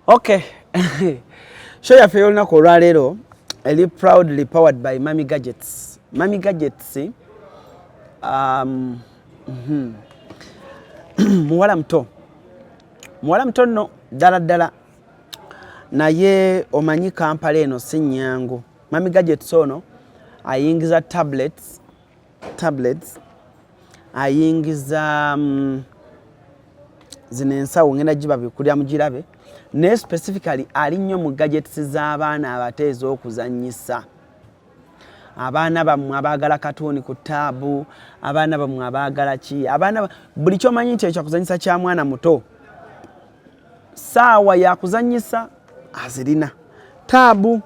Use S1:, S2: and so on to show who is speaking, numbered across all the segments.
S1: Okay. Show yaffe y'olunaku olwaleero eri proudly powered by Mami Gadgets. Mami Gadgets muwala muto nno ddala naye omanyi Kampala eno Sikyangu. Mami Gadgets ono ayingiza tablets ayingiza zino ensawo ngenda giba bikulya mugirabe naye specifically ali nnyo mu gadgets z'abaana abato ez'okuzannyisa. Abaana bammwe abaagala katuuni ku taabu, abaana bammwe abaagala ki, buli ky'omanyi nti ekyo kuzannyisa kya mwana muto, saawa yakuzannyisa azirina, taabu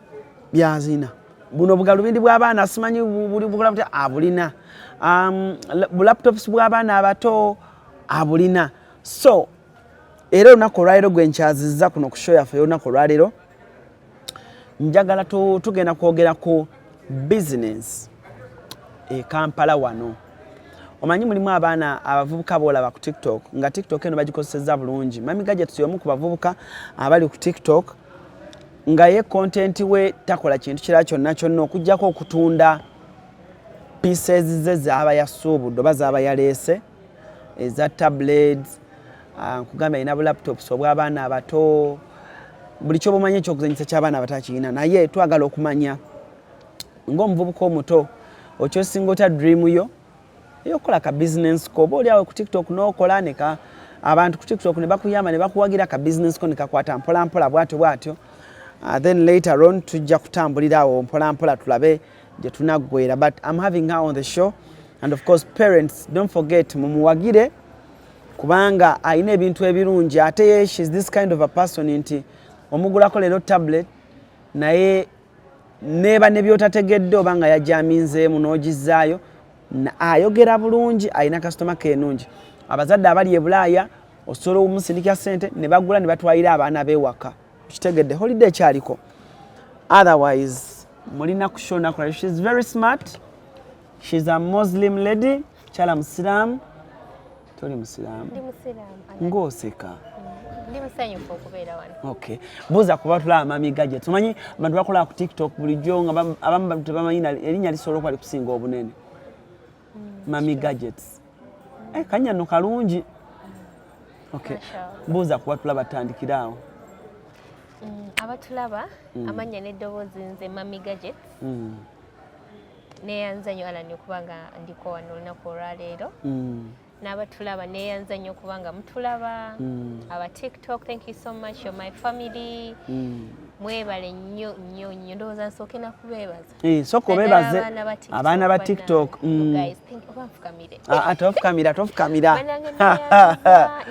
S1: byazina, buno bugalubindi bw'abaana simanyi buli bukola buti abulina, laptops bw'abaana abato abulina. So era olunaku olwaleero gwe nkyazizza kuno ku show yaffe y'olunaku olwaleero njagala tugenda kwogera ku business e Kampala wano. Omanyi mulimu abaana abavubuka boolaba ku TikTok nga TikTok eno bagikozesezza bulungi. Mami Gadgets y'omu ku bavubuka abali ku TikTok nga ye content we takola kintu kirala kyonna okuggyako okutunda pieces ze z'aba yasuubudde oba z'aba yaleese eza tablets, nkugamba alina bu laptops obw'abaana abato, buli ky'obumanyi ekyokuzanyisa ky'abaana abato akirina. Naye twagala okumanya ng'omuvubuka omuto okyosinga otya dream yo eyokukola ka business ko, oba oli awo ku TikTok n'okola abantu ku TikTok ne bakuyamba ne bakuwagira ka business ko ne kakwata mpola bwatyo then later on tujja kutambulira awo mpola tulabe gye tunaggwera. But I'm having her on the show and of course parents don't forget mumuwagire kubanga ayina ebintu ebirungi ate she's this kind of a person nti omugulako leero tablet naye neba ne byotategedde oba nga yajaminzeemu n'ogizaayo ayogera bulungi, ayina customer care nungi. Abazadde abali e Bulaaya osobola omusindikira ssente ne bagula ne batwalira abaana beewaka kitegedde holiday kyaliko. Otherwise mulina kushona kwa she's very smart, she's a Muslim lady, chala Muslim. Toli Muslim. Ndi Muslim. Ngoseka. Ndi musanyufu okubeera wano. Okay. Buza kubatula Mami Gadgets. Omanyi abantu bakola ku TikTok bulijjo nga abamu tebamanyi erinnya lisobola kwali kusinga obunene. Mami Gadgets. Kanya no kalungi. Okay. Buza kubatula batandikiraawo.
S2: Abatulaba amanya n'eddoboozi nze Mami Gadgets. Neyanza nnyo alani okubanga ndiko wano olunaku olwaleero. N'abatulaba neyanza nnyo kubanga mutulaba. Aba TikTok, thank you so much, you're my family. Mwebale nnyo ndowooza nsooke nakubeebaza.
S1: Sooka obeebaze abaana ba TikTok.
S2: Guys, thank you.
S1: Tofukamira.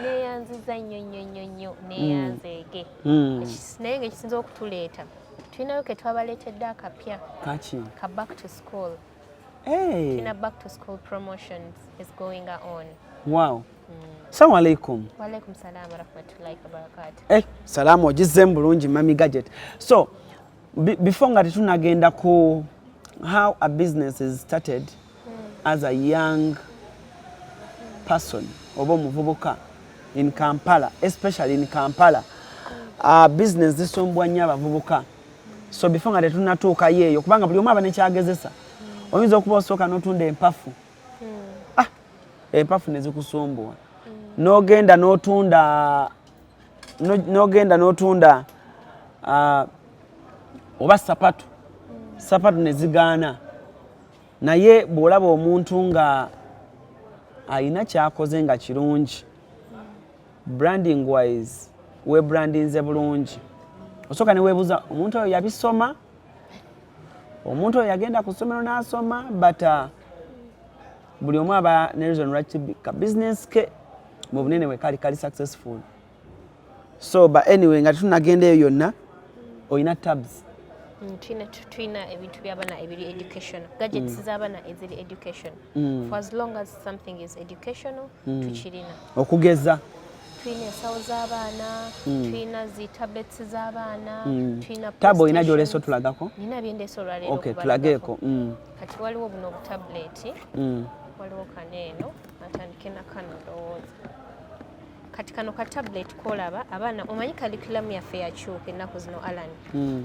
S2: Neyanziza nnyo neyanzeege. Naye ng'ekisinza okutuleeta tulinayo ke twabaleetedde akapya ka back to school. Tulina back to school promotions is going on.
S1: Wow. Assalamu alaikum.
S2: Wa alaikum salaam wa rahmatullahi wa barakatuh.
S1: Salamu ogize bulungi Mami Gadget. So before nga tunagenda ku how a business is started as a young person oba omuvubuka in Kampala, especially in Kampala, business zisombwa nnyo abavubuka. So before nga tunatuuka yeeyo kubanga buli omu aba nekyagezesa, oyinza okuba osooka n'otunda empafu, empafu ne zikusombowa, n'ogenda n'otunda oba sapatu ne zigaana. Naye bw'olaba omuntu nga ayina kyakoze nga kirungi, branding wise webrandinze bulungi, osooka ne weebuuza omuntu oyo yabisoma, omuntu oyo yagenda ku ssomero n'asoma, but buli omu aba ne reason lwaki ka business ke mu bunene we kali successful. So but anyway nga tunagenda eyo yonna oyina tabs.
S2: Twina ebintu by'abaana ebiri educational. Gadgets z'abaana eziri education. For as long as something is educational, tukirina.
S1: Okugeza.
S2: Twina ensawo z'abaana, twina zi tablets z'abaana, twina
S1: tabo ina gyoleso tulagako?
S2: Nina byendeso olwaleero.
S1: Okay, tulageeko.
S2: Kati waliwo buno obutabuleti, waliwo kaneeno, atandike na kano ndowooza. kati kano ka tablet kolaba abaana omanyi curriculum yaffe yakyuka ennaku zino Alan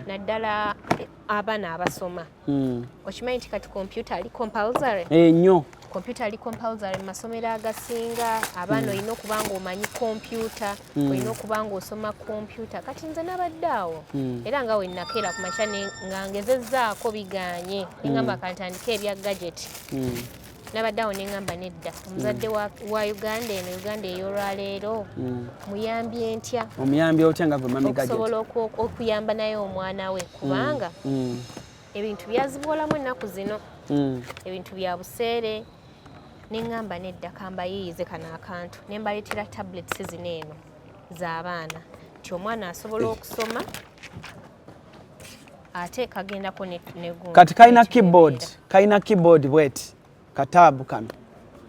S2: naddala abaana abasoma okimanyi nti kati computer ali compulsory
S1: ennyo
S2: computer ali compulsory mu masomero agasinga abaana olina okuba nga omanyi computer olina okuba nga osoma computer kati nze nabadde awo era nga we nakeera ku makya nga ngezezzaako biganye neŋŋamba kantandike ebya gadget nabadde awo neŋŋamba nedda omuzadde wa Uganda eno Uganda ey'olwaleero muyambye ntya
S1: omuyambye otya nga vemami gadget
S2: okusobola okuyamba naye omwana we kubanga ebintu byazibolamu ennaku zino ebintu bya buseere neŋŋamba nedda kambayiyize kano akantu ne mbaleetera tablets zino eno z'abaana nti omwana asobola okusoma ate kagendako negundi
S1: kati kalina keyboard bweti kataabu kano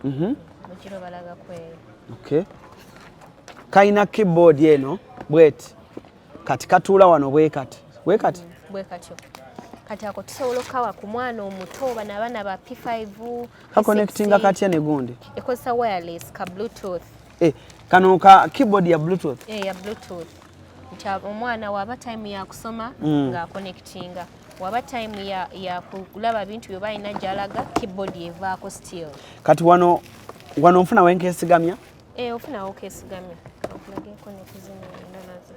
S2: mukiro balaga kweyo
S1: okay kalina keyboard eno bweti kati katuula wano bwekati
S2: bwekatyo kati ako tusobola okukawa ku mwana omuto bano abaana ba P5
S1: connectinga katya negundi
S2: ekozesa wireless ka bluetooth
S1: kano ka keyboard ya bluetooth
S2: ya bluetooth nti omwana waba time ya kusoma nga connectinga waba time ya kulaba bintu byoba alina gyalaga keyboard evaako still
S1: kati wano nfuna wenkesigamya
S2: ofunawo kesigamya okulageko nekuzina endanazo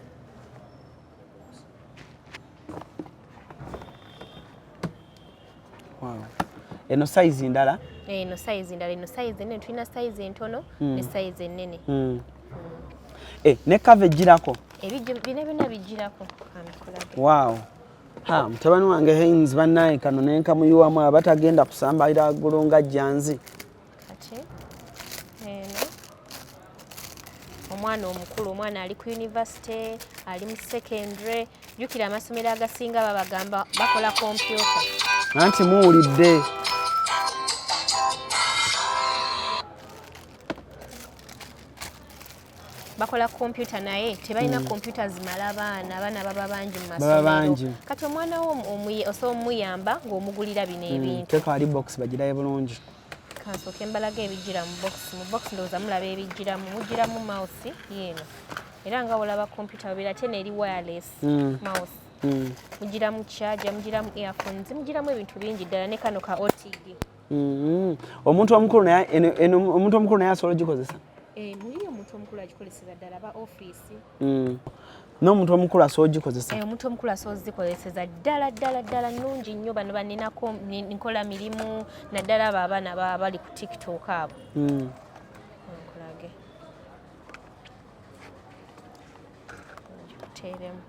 S1: wow eno size ndala
S2: eno size ndala eno size nene tulina size entono ne size enene
S1: ne cover girako
S2: bino byonna bijirako
S1: wow mutabani wange Haynes bannaye kano nenkamuyuwamu abatagenda kusambalira ggulu nga jjanzi
S2: kati eno omwana omukulu omwana ali ku university ali mu secondary jukira amasomero agasinga babagamba bakola computer
S1: anti muwulidde
S2: bakola computer naye tebalina computer zimala abaana baba bangi mu masomero kati omwana wo osobola omuyamba ng'omugulira bino ebintu
S1: teka ali box bagirayo bulungi
S2: kansooka embalaga ebigira mu box ndowooza mulaba ebigiramu mugiramu mouse yeeno era nga olaba computer wabira ate neeri wireless mouse mugiramu charger mugiramu earphones mugiramu ebintu bingi ddala ne kano ka OTG
S1: omuntu omukulu naye asobola ogikozesa
S2: muli omuntu omukulu agikozeseza ddala ba office
S1: n'omuntu omukulu asobola ogikozesa
S2: omuntu omukulu asobola ozikozeseza ddala nnungi nnyo bano baninako nkola mirimu naddala abo abaana bali ku TikTok abo nkolage gikuteeremu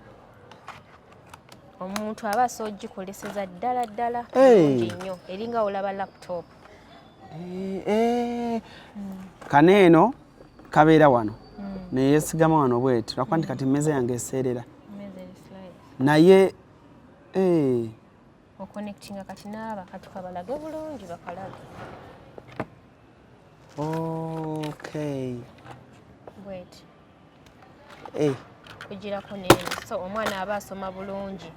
S2: omuntu aba asobola ogikozeseza ddala nnungi nnyo eringa olaba laptop
S1: kano eno kabeera wano neyesigama wano bweti lwakuba nti kati mmeeza yange eseerera naye
S2: oconnectinga kati naaba katukabalage bulungi bakalage
S1: okay
S2: bweti kugirako neeno so omwana aba asoma bulungi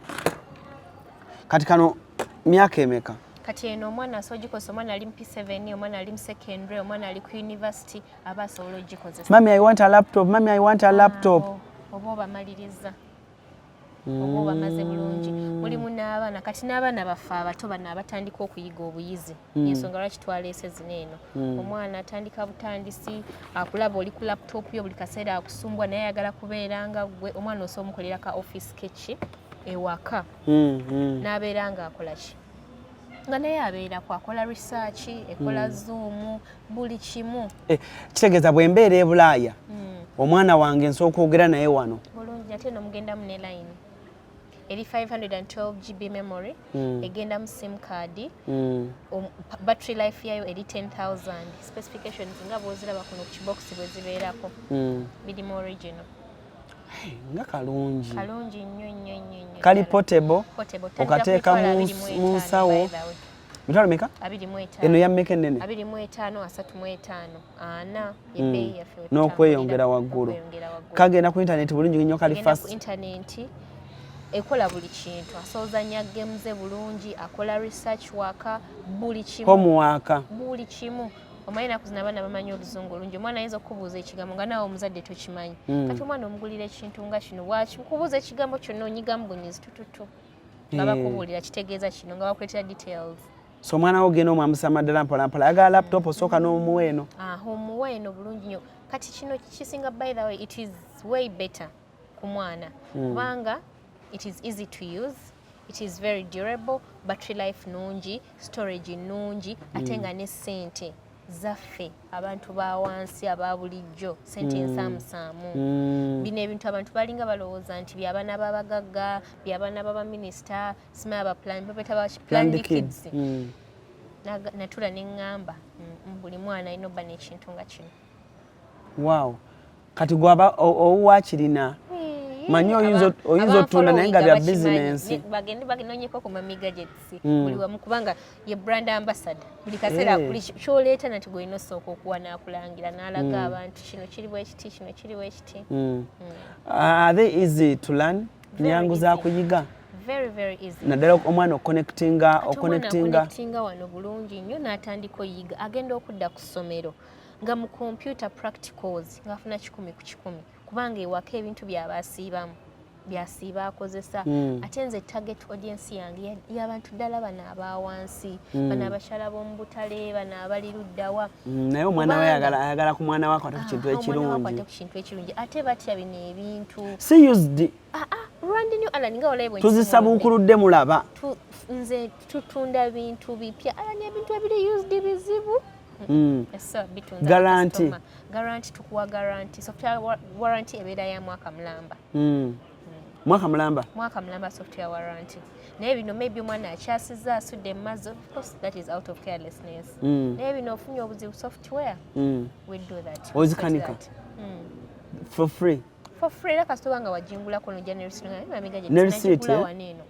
S1: kati kano myaka emeka
S2: kati eno omwana asobola ogikozesa omwana ali mu P7 omwana ali mu secondary omwana ali ku university aba asobola ogikozesa
S1: mami I want a laptop
S2: oba obamaliriza oba obamaze bulungi mulimu n'abaana kati n'abaana baffe abato bano abatandika okuyiga obuyizi ensonga lwaki twaleese zino eno omwana atandika butandisi akulaba oli ku laptop yo buli kaseera akusumbwa naye ayagala kubeera nga gwe omwana osobola omukolera ka office keki ewaka n'abeera nga akola ki nga naye abeera kwakola research ekola zoom buli kimu
S1: kitegeeza bwembeera e Bulaaya omwana wange nsobola okwogera naye wano
S2: bulungi ate nomugendamu ne line eri 512 GB memory egenda mu sim card battery life yayo eri 10,000 specifications nga bwoziraba kuno ku kibox bwe zibeerako biri mu original
S1: nga kalungi
S2: nnyo
S1: kali portable okateeka mu nsawo mitwalo meka
S2: 25
S1: eno ya mmeka ennene
S2: 25 35 ana ebbeeyi yaffe
S1: n'okweyongera waggulu kagenda ku internet bulungi nnyo kali fast
S2: internet ekola buli kintu asoozanya games bulungi akola research waka buli kimu
S1: homework
S2: buli kimu omayina kuzina bana bamanyi oluzungu olungi omwana ayinza okubuuza ekigambo nga naawe omuzadde tokimanyi kati omwana omugulira ekintu nga kino wakikubuuza ekigambo kyonna onyigamu bunyizi tututu nga bakubuulira kitegeeza kino nga bakuleetera details.
S1: So omwana wo genda omwambusa amaddala mpolampola ayagala laptop osooka n'omuwa eno?
S2: Omuwa eno bulungi nnyo kati kino kisinga by the way it is way better ku mwana kubanga it is easy to use, it is very durable, battery life nungi, storage nungi ate nga ne ssente zaffe abantu ba wansi aba bulijjo sente ensaamusaamu. Bino ebintu abantu balinga balowooza nti by'abaana b'abagagga by'abaana b'abaminisita simanyi planned kids. Natula ne ŋŋamba buli mwana alina obba n'ekintu nga kino.
S1: Wow. Kati gwaba owakirina manyi oyinza otunda naye nga bya bizinensi.
S2: Bagende baginoonyeko ku Mami Gadgets buli wamu kubanga ye brand ambassador. Buli kaseera buli ky'oleeta nati gw'olina osooka okuwa n'akulangira n'alaga abantu kino kiri bwe kiti kino kiri bwe kiti.
S1: Are they easy to learn? Nyangu za kuyiga?
S2: Very, very easy.
S1: Naddala omwana okonectinga
S2: wano bulungi nnyo n'atandika oyiga agenda okudda ku ssomero nga mu computer practicals ng'afuna 10 ku 10 kubanga ewaka ebintu byasiiba akozesa ate nze target audience yange y'abantu ddala bano aba wansi bano abakyala b'omu butale bano abali luddawa.
S1: Naye omwana we ayagala ku mwana wakwata ku kintu
S2: ekirungi ate batya bino ebintu
S1: si used
S2: brand new Allan nga olabye
S1: tuzisabuukuludde mulaba
S2: nze tutunda bintu bipya Allan ebintu ebiri used bizibu. Guarantee tukuwa guarantee software warranty ebeera ya mwaka mulamba. Mwaka mulamba software warranty. Naye bino maybe omwana akyasizza asudde mmazo, of course that is out of carelessness. Naye bino ofunye obuzibu software we do that.
S1: Ozikanika for free.
S2: For free era kasitoba nga wajingulako n'ojja ne receipt nga Mami Gadgets
S1: najigula
S2: wano eno.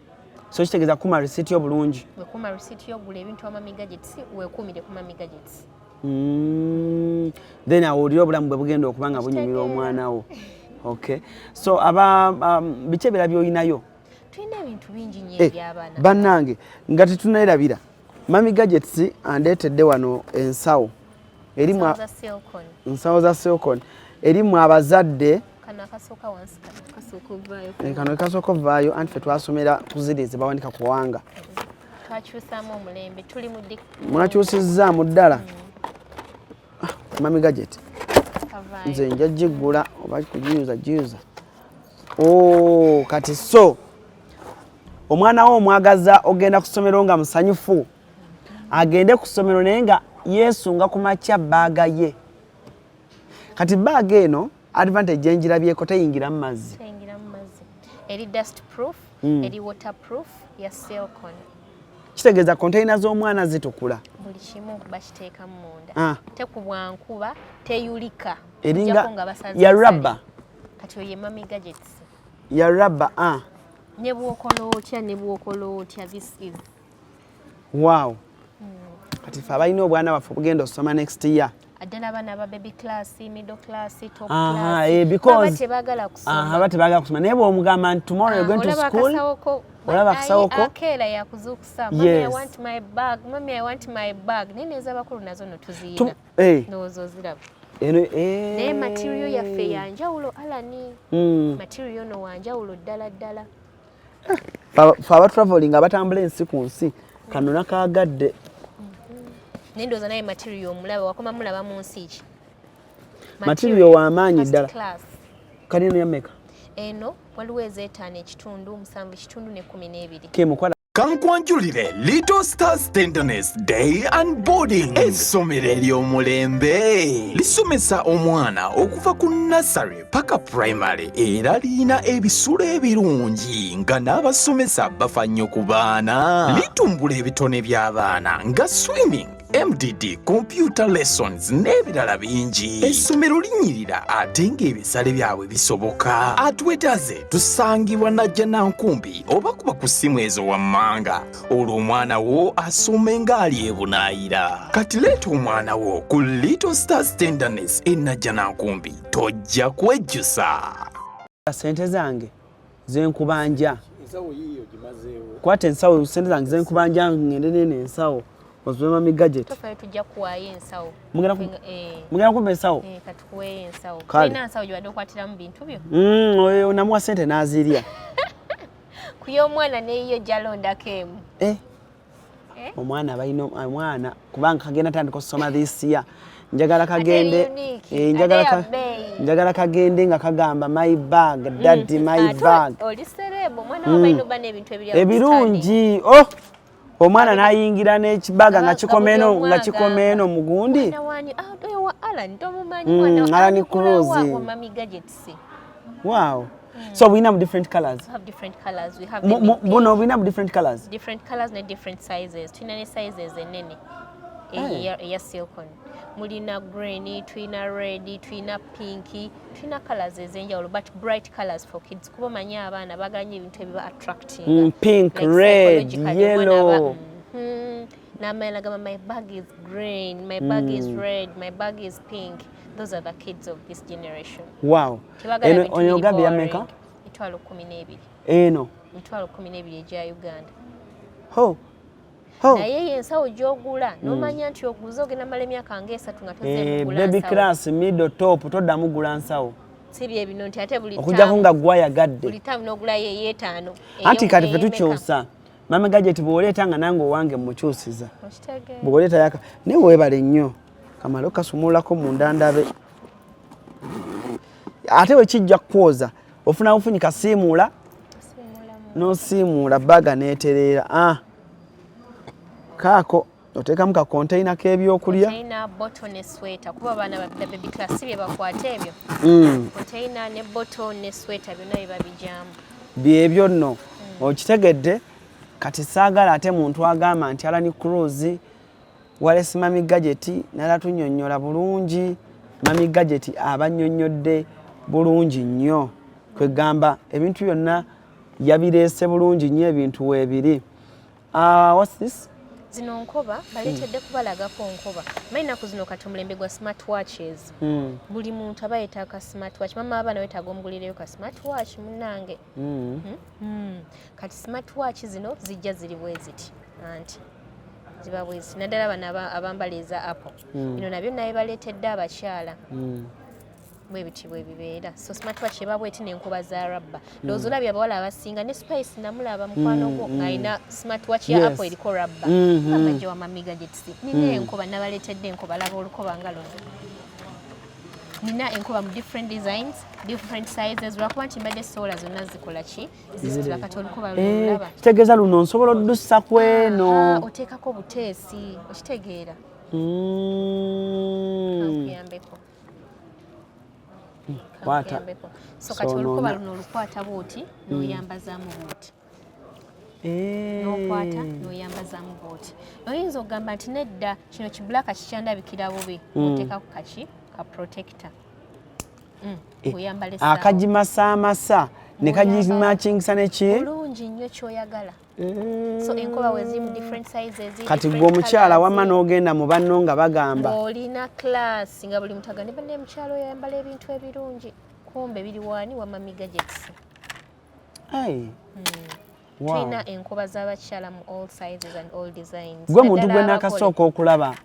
S1: So kitegeeza kuma receipt yo bulungi.
S2: Wekuma receipt yo gula ebintu Mami Gadgets weekuumire ku Mami Gadgets.
S1: Then awulira obulamu bwe bugenda okuba nga bunyumira omwana wo. Okay. So biki ebirala by'olinayo?
S2: Tulina ebintu bingi nnyo eby'abaana.
S1: Bannange nga tetuneerabira Mami Gadgets andeetedde wano ensawo ensawo za Silcon erimu abazadde kano kasooka ovaayo anti fe twasomera kuziri ze bawandika kuwanga
S2: twakyusaamu omulembe tuli mu
S1: mwakyusizzaamu ddala Mami Gadget nze nja giggula oba kugiyuza kati so omwana wo omwagaza ogenda ku ssomero nga musanyufu agende ku ssomero naye nga yeesunga ku makya bbaaga ye kati bbaaga eno advantage enjirabyeko teyingira mu mazzi
S2: eri dust proof eri water proof ya Silcon.
S1: Kitegeeza container z'omwana zitukula
S2: buli kimu bakiteeka munda tekubwa nkuba teyulika
S1: eringa ya rubber
S2: kati oyo ye Mami Gadgets
S1: ya rubber
S2: ne bwokola otya this is
S1: wow. Kati fe abalina obwana baffe obugenda osoma next year
S2: addala abaana ba baby class middle class top class
S1: because
S2: tebagala kusoma
S1: tebagala kusoma naye bw'omugamba nti tomorrow you're going to school olaba akasawoko
S2: akeera yakuzuukusa Mommy I want my bag Mommy I want my bag nene ez'abakulu nazo no tuziina ndowooza oziraba naye material yaffe yanjawulo Allan material no wanjawulo ddala
S1: fe abatraveling abatambula ensi ku nsi kano nakaagadde
S2: Nindoza naye material omulaba wakoma mulaba mu nsi ki
S1: material w'amaanyi ddala kali eno yameka
S2: eno waliwo ezeetaano ekitundu 7 ekitundu ne 12
S1: kemukwala
S3: kankwanjulire Little Stars Tenderness Day and Boarding essomero ery'omulembe lisomesa omwana okuva ku nursery paka primary era lirina ebisulo ebirungi nga n'abasomesa bafa nnyo ku baana litumbula ebitone by'abaana nga swimming MDD, computer lessons n'ebirala bingi. Essomero linyirira ate ng'ebisale byabwe bisoboka. Atwetaze tusangibwa Ugandacelebrity oba kuba ku ssimu ezo wammanga. Olwo omwana wo asome ng'ali ebunaayira. Kati leeta omwana wo ku Little Stars Tenderness e Ugandacelebrity tojja kwejjusa.
S1: Sente zange zenkubanja. Ensawo yiyo gimazeewo. Kwata ensawo sente zange zenkubanja ngende nene ensawo. Ozwe mami gadget.
S2: Tofa tujja kuwayo ensawo.
S1: Mugenda kumpa ensawo?
S2: Katukuweyo ensawo.
S1: Kale.
S2: Tulina ensawo gye wadde okwatiramu bintu byo.
S1: Oyo namuwa ssente n'azirya.
S2: Ku y'omwana n'eyiyo gy'alondako emu.
S1: Omwana balina omwana kubanga kagenda tandika okusoma this year. Njagala kagende njagala kagende nga kagamba my bag daddy my bag.
S2: Oli serebo omwana wa balina bana ebintu
S1: ebirungi. Omwana n'ayingira n'ekibaga nga kikomeno mugundi. ALLANCRUZ. Wow. So we have different colors.
S2: We have different colors. We have
S1: we have different colors.
S2: Different colors and different sizes. Twina sizes enene. Ya silicone. Mulina green, twina red, twina pinky, twina colors ezenjawulo but bright colors for kids. Kuba manya abaana baganye ebintu ebiba attracting.
S1: Pink, like red, yellow.
S2: My bag is green, my bag is red, my bag is pink. Those are the kids of this generation.
S1: Wow. Onyo gabi ya meka?
S2: Mitwalo 12.
S1: Eno.
S2: Mitwalo 12 eja Uganda. Naye yensawo gy'ogula n'omanya nti oguze ogenda mala emyaka ng'esatu nga tozemugula
S1: baby class middle top toddamu gula nsawo.
S2: Si bye bino nti ate buli
S1: okujjako nga gwayagadde.
S2: Buli tamu n'ogula yeetaano.
S1: Anti kati ffe tukyusa. Mama gadget bw'oleeta nga nange owange mukyusiza. Bw'oleeta yaka naye weebale nnyo. Kamala okasumulako mu ndandabe. Ate we kijja kwoza ofuna bufunyika siimula n'osiimula baga n'etereera. Kako oteekamu ka container k'ebyokulya.
S2: Container, bottle ne sweater. Kuba abaana ba baby class bye bakwata ebyo. Container ne bottle ne sweater byonna biba bijaamu.
S1: Byebyo nno. Okitegedde kati saagala ate muntu agamba nti ALLANCRUZ walesi mami gadget nala tunnyonnyola bulungi. Mami gadget abannyonnyodde bulungi nnyo. Kwegamba ebintu byonna yabireese bulungi nnyo ebintu weebiri. What's this?
S2: Zino nkoba baleetedde kubalagako nkoba. Mayinaku zino kati omulembe gwa smartwatches. Buli muntu aba yeetaaga smartwatch. Mama abaana weetaaga omugulireyo ka smartwatch munnange. Kati smartwatch zino zijja ziri bwe ziti anti ziba bwe ziti naddala bano abambala eza Apple. Bino nabyo naye baleetedde abakyala. Bwe biti bwe bibeera. So smartwatch eba bweti n'enkuba za rubber. Ndowooza olabye abawala abasinga ne Spice namulaba mukwano gwo ng'alina smartwatch ya Apple eriko rubber. Amagye wa mami gadgets. Nina enkuba nabaleetedde enkuba laba olukoba nga luno. Nina enkuba mu different designs, different sizes. Lwakuba nti mbadde sola zonna zikola ki? Zizitula kati olukoba lulaba.
S1: Kitegeeza luno nsobola oddusa ku eno.
S2: Oteekako obuteesi. Okitegeera. Kankuyambeko.
S1: Kwata.
S2: So kati olukoba luno olukwata bwoti n'oyambazaamu bwoti. N'okwata n'oyambazaamu bwoti. Oyinza okugamba nti nedda kino kibulaka kikyandabikira bubi. Oteekako kaki? Ka protector. Oyambala essaawa. Akagimasaamasa
S1: ne kagimatchingisa neki?
S2: Bulungi nnyo ky'oyagala. So enkoba we ziri mu different sizes.
S1: Kati gwe omukyala wamma n'ogenda mu banno nga bagamba.
S2: Olina class nga buli mutaga ne banne mukyalo yayambala ebintu ebirungi. Kumbe biri wani wa mami gadgets. Wow. Tulina enkoba z'abakyala mu all sizes and all designs.
S1: Gwe muntu gwe nakasooka okulaba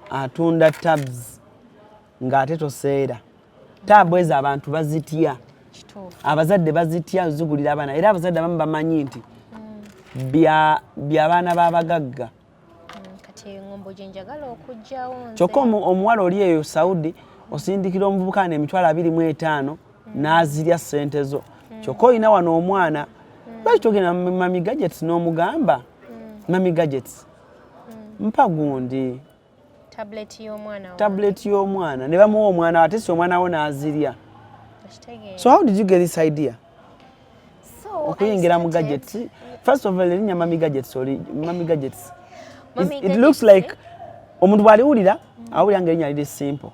S1: atunda tabs ng'ate toseera. Tabu ezo abantu bazitya. Abazadde bazitya zigulira abaana era abazadde abamu bamanyi nti by'abaana b'abagagga.
S2: Kati engombo gye njagala okugyawo nze.
S1: Kyokka omuwala oli eyo Saudi osindikira omuvubuka n'emitwalo 25 n'azirya ssente zo. Kyokka olina wano omwana lwaki togenda mami gadgets n'omugamba mami gadgets mpa gundi tablet y'omwana ne bamuwa omwana ate si omwana wo n'azirya. So how did you get this idea? Okuyingira mu gadgets. First of all, erinnya mami gadgets or mami gadgets. It looks like omuntu bw'aliwulira awulira nga erinnya liri simple.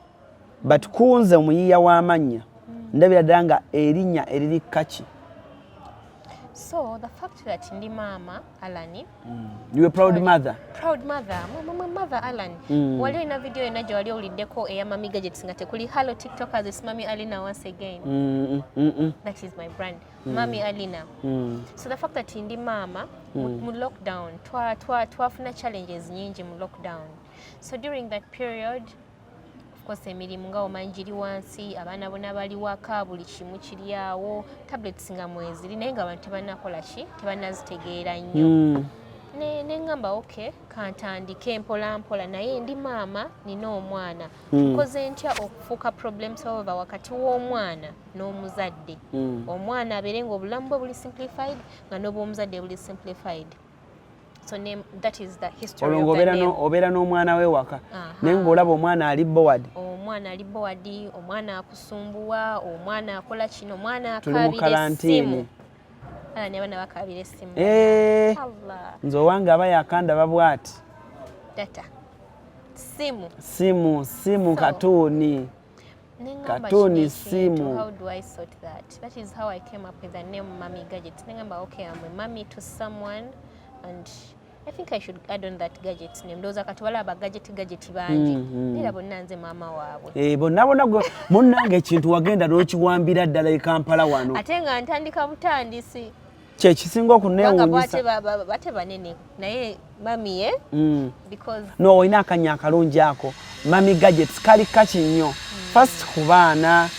S1: But kunze omuyiiya w'amannya ndabira ddala nga erinnya eriri kaki.
S2: So the fact that ndi mama Alani,
S1: you a proud mother.
S2: Proud mother, mother Alan. Waliwo ina video enajo waliwo uliddeko eya Mami Gadgets nga tekuli hello TikTokers, it's Mami Alina once again. That is my brand, Mami Alina. So the fact that ndi mama mu lockdown twafuna challenges nyingi mu lockdown. So during that period, kose emirimu nga omanjiri wansi abaana bonna bali waka buli kimu kiri awo tablets nga mweziri naye nga abantu tebanakola ki tebanazitegeera nnyo ne ngamba okay kantandike mpola mpola naye ndi maama nina omwana nkoze ntya okufuuka problem solver wakati w'omwana n'omuzadde omwana abeere ng'obulamu bwe buli simplified nga n'obw'omuzadde buli simplified. So that is the history of the name.
S1: Obera n'omwana we waka naye ng'olaba omwana ali board.
S2: Omwana ali board, omwana akusumbuwa, omwana akola kino, omwana akabira essimu. Ala ne bana bakabira essimu. Allah.
S1: Nze owange aba yakandaba bw'ati.
S2: Data. Simu.
S1: Simu katuni. Katuni simu.
S2: How do I sort that? That is how I came up with the name Mami Gadgets. Nengamba okay, I'm a mommy to someone and I think I should add on that gadget name. Ndoza kati wala aba gadget bangi. Nira bonna nze mama waabwe.
S1: Bonna munnange ekintu wagenda n'okiwambira ddala e Kampala wano.
S2: Ate nga ntandika butandisi.
S1: Kye kisinga okuneewuunyisa.
S2: Bate banene naye mami because
S1: no olina akanya akalungi ako Mami Gadgets kali kaki nnyo first ku baana.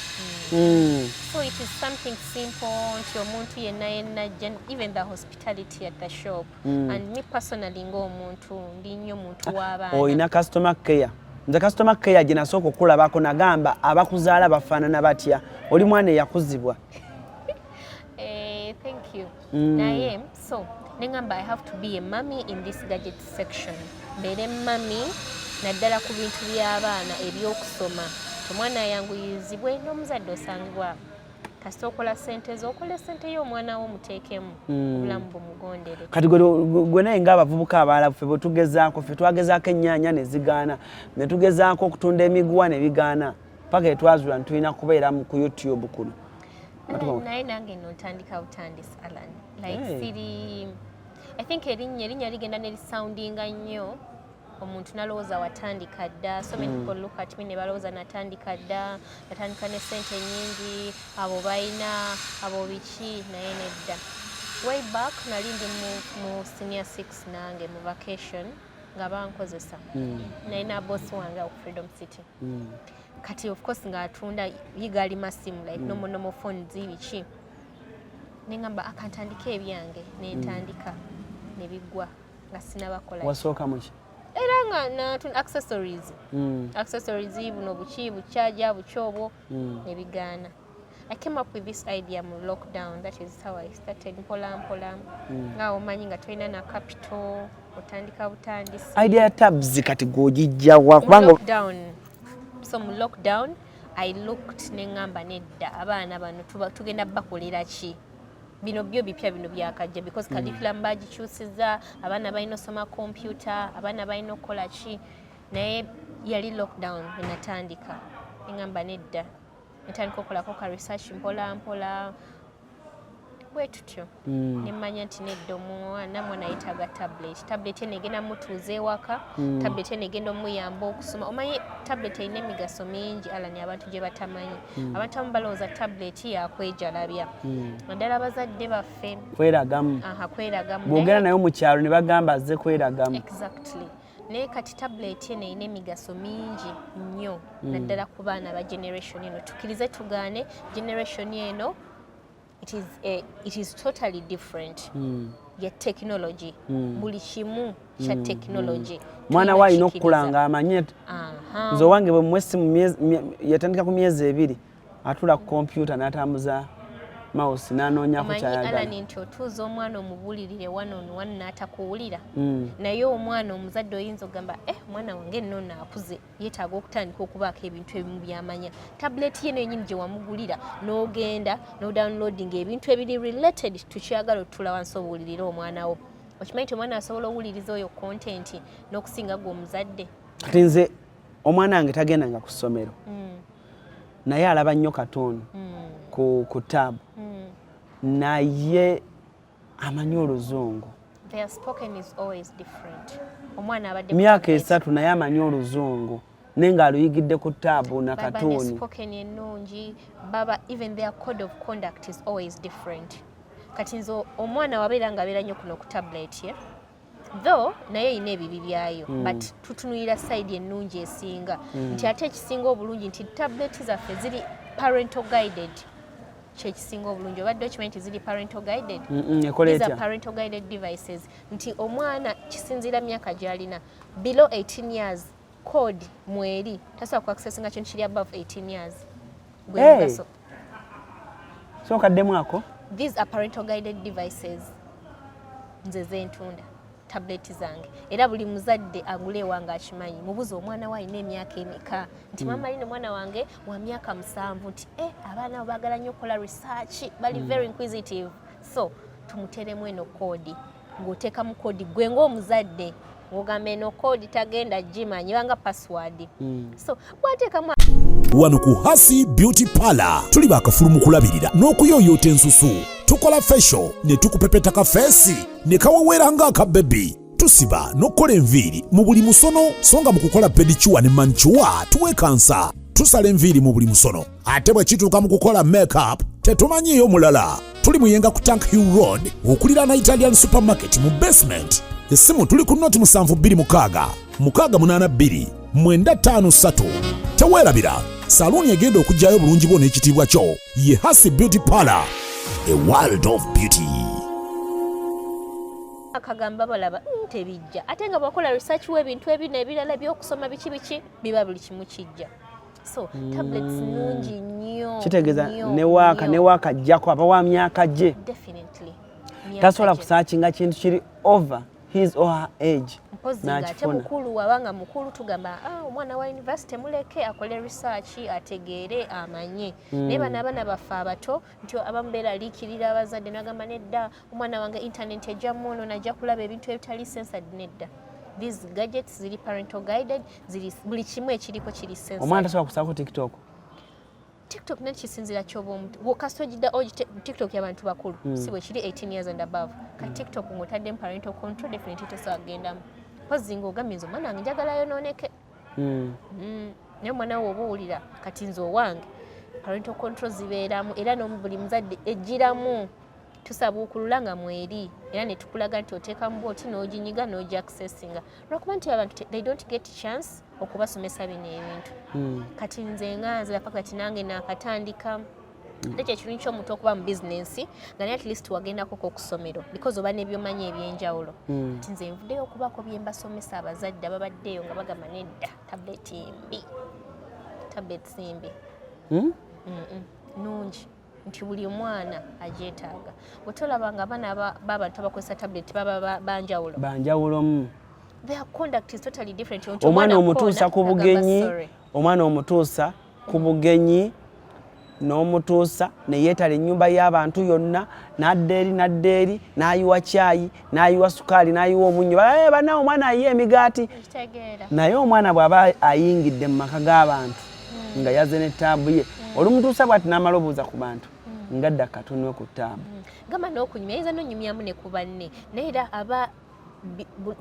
S2: So it is something simple nti omuntu yenna even the hospitality at the shop and me personally ng'omuntu ndi nnyo muntu w'abaana.
S1: Olina customer care. Nze customer care gye nasooka okulabako nagamba abakuzaala bafaanana batya oli mwana eyakuzibwa.
S2: Thank you. Naye so nengamba I have to be a mommy in this gadget section. Mbeere mommy naddala ku bintu by'abaana eby'okusoma. Omwana yanguyizibwe n'omuzadde osangibwa kasita okola ssente z'okola ssente y'omwana wo muteekemu obulamu bumugondere.
S1: Kati gwe naye ng'abavubuka abalala ffe bwe tugezaako ffe twagezaako ennyaanya ne zigaana ne tugezaako okutunda emiguwa ne bigaana paka etwazula ntulina kubeera ku YouTube kuno.
S2: Naye nange nno ntandika butandisi Alan. Like siri I think erinnya ligenda ne lisoundinga nnyo. Omuntu nalowooza watandika dda. So many people look at me ne balowooza natandika dda, natandika ne ssente nnyingi, abo balina, abo biki naye nedda. Way back nali ndi mu senior 6 nange mu vacation nga bankozesa. Nalina boss wange ku Freedom City. Kati of course nga atunda yigali masimu like normal phones biki. Nengamba akantandika ebyange nentandika ne bigwa nga sinabakola.
S1: Wasooka muki?
S2: Era nga accessories. Accessories buno buki buchaja buchobo ne bigaana. I came up with this idea mu lockdown. That is how I started mpola. Nga omanyi nga tulina na capital otandika butandisi. Idea
S1: ya tabs kati gojijjawa kubanga
S2: lockdown. So mu lockdown I looked nengamba nedda abaana bano tugenda bakolera ki. Bino byo bipya bino byakajja because curriculum bagikyusiza abaana balina osoma computer abaana balina okukola ki naye yali lockdown enatandika engamba nedda netandika okolako ka research mpola bwe tutyo nemmanya nti nedda omwana mwana yetaaga tablet enegenda mutuuza ewaka tablet enegenda omuyamba okusoma omanyi tablet erina emigaso mingi alani abantu gye batamanyi abantu abamu balowooza tablet yakwejalabya naddala abazadde baffe
S1: kweragamu bwogera naye mu kyalo ne bagamba azze kweragamu
S2: exactly naye kati tablet eno erina emigaso mingi nnyo naddala ku baana ba generation eno tukkirize tugaane generation eno it is totally different. Ya technology. Buli kimu kya technology.
S1: Mwana wa ino kulanga amanye. Nze wange bwe mwesi yatandika ku myezi 2 atula ku computer n'atambuza mouse n'anoonya ku kyayagala.
S2: Amanyi nti otuuza omwana omubulirire one on one n'atakuwulira. Naye omwana omuzadde oyinza ogamba omwana wange nno naakuze yeetaaga okutandika okubaako ebintu ebimu by'amanya. Tablet ye n'ennyini gye wamugulira n'ogenda n'odownloading ebintu ebiri related tukyagala otula wansi obuwulirire omwana wo. Okimanyi nti omwana asobola okuwuliriza oyo content n'okusinga gwe omuzadde.
S1: Kati nze omwana wange tagendanga ku ssomero naye alaba nnyo katono ku tab naye amanyi oluzungu.
S2: Their spoken is always different. Omwana abadde
S1: myaka 3 naye amanyi oluzungu nenga aluyigidde ku taabu na katoni.
S2: Spoken ennungi baba, even their code of conduct is always different. Kati nzo omwana wabeera nga abeera nnyo kuno ku tablet ye, though naye ine ebibi byayo, but tutunulira side ennungi esinga nti ate ekisinga obulungi nti tablet zaffe ziri parental guided. Kyekisinga obulungi obadde okimanyi ziri parental guided. These are parental guided devices. Nti omwana kisinzira myaka gyalina below 18 years code mweri tasobola ku accessinga kintu kiri above 18 years.
S1: So kaddemu ako.
S2: These are parental guided devices. Nze zentunda tablet zange era buli muzadde agule wanga akimanyi mubuze omwana wa ine emyaka emeka nti mama line mwana wange wa myaka 7 nti abaana bagala nnyo kola research bali very inquisitive, so tumuteremu eno kodi ng'oteeka mu kodi gwe ng'omuzadde ng'ogamba eno kodi tagenda gimanyi banga password. So bwateekamu
S4: wano ku Hasi Beauty Parlor tuli bakafulu mu kulabirira n'okuyooyoota ensusu. Tukola facial ne tukupepeta ka face ne kawawera nga aka baby. Tusiba n'okola enviiri mu buli musono, songa mu kukola pedicure ne manicure tuwekansa. Tusala enviiri mu buli musono. Ate bwe kituuka mu kukola makeup tetumanyiyo mulala. Tuli muyenga ku Tank Hill Road okulira na Italian supermarket mu basement. Essimu tuli ku noti 7266 682 953. Teweerabira saluni egenda okujjayo bulungi bwo n'ekitiibwa kyo ye Hasi Beauty Parlor, a world of beauty.
S2: Akagamba balaba tebijja ate nga bakola research w'ebintu ebino ebirala by'okusoma biki biba buli kimu kijja. So tablets nungi nnyo
S1: kitegeeza ne waaka ajjako aba wa myaka gye
S2: definitely
S1: tasobola kusaachinga kintu kiri over his or her age.
S2: Ate mukulu wabanga mukulu tugamba omwana wa university muleke akole research ategeere amanye. Naye bano abaana baffe abato nti abamubeera liikirira abazadde nagamba nedda omwana wange internet ejjamu ono najja kulaba ebintu ebitali censored nedda. These gadgets ziri parental guided, ziri buli kimu ekiriko kiri censored.
S1: Omwana tasobola kusaako TikTok ne kisinzira ky'oba omuntu wokasojida TikTok y'abantu bakulu si bwe kiri 18 years and above. Ka TikTok ng'otadde parental control definitely tosobola kugendamu. Pozi ng'ogambye nze omwana wange njagala yonooneke. Naye omwana wo oba owulira kati nze owange parental control zibeeramu era buli muzadde ejjiramu tusabuukulula nga mweri era ne tukulaga nti oteekamu bwoti n'oginyiga n'ogi accessinga lwakuba nti abantu they don't get chance okubasomesa bino ebintu. Kati nze nga nze lapa kati nange naakatandika ekyo ekintu ky'omuntu okuba mu bizinensi nga ne at least wagendako okusomero because oba n'ebyomanyi ebyenjawulo. Kati nze nvuddeyo okubaako bye mbasomesa abazadde ababaddeyo nga bagamba nedda tablet simbi nungi nti buli mwana agyetaaga. Bwe tolaba nga abaana b'abantu abakozesa tablet baba banjawulo. Their conduct is totally different. Omwana omutuusa ku bugenyi n'omutuusa ne yeetala ennyumba y'abantu yonna n'adda eri n'ayiwa caayi n'ayiwa sukaali n'ayiwa omunnyo bana omwana ayiye emigaati. Naye omwana bw'aba ayingidde mu maka g'abantu nga yazze ne taabu ye olumutuusa bw'ati n'amala obuuza ku bantu ngadda katunwe ku taabu.
S2: Gamba n'okunyumya ayinza n'onyumyamu ne ku banne naye era aba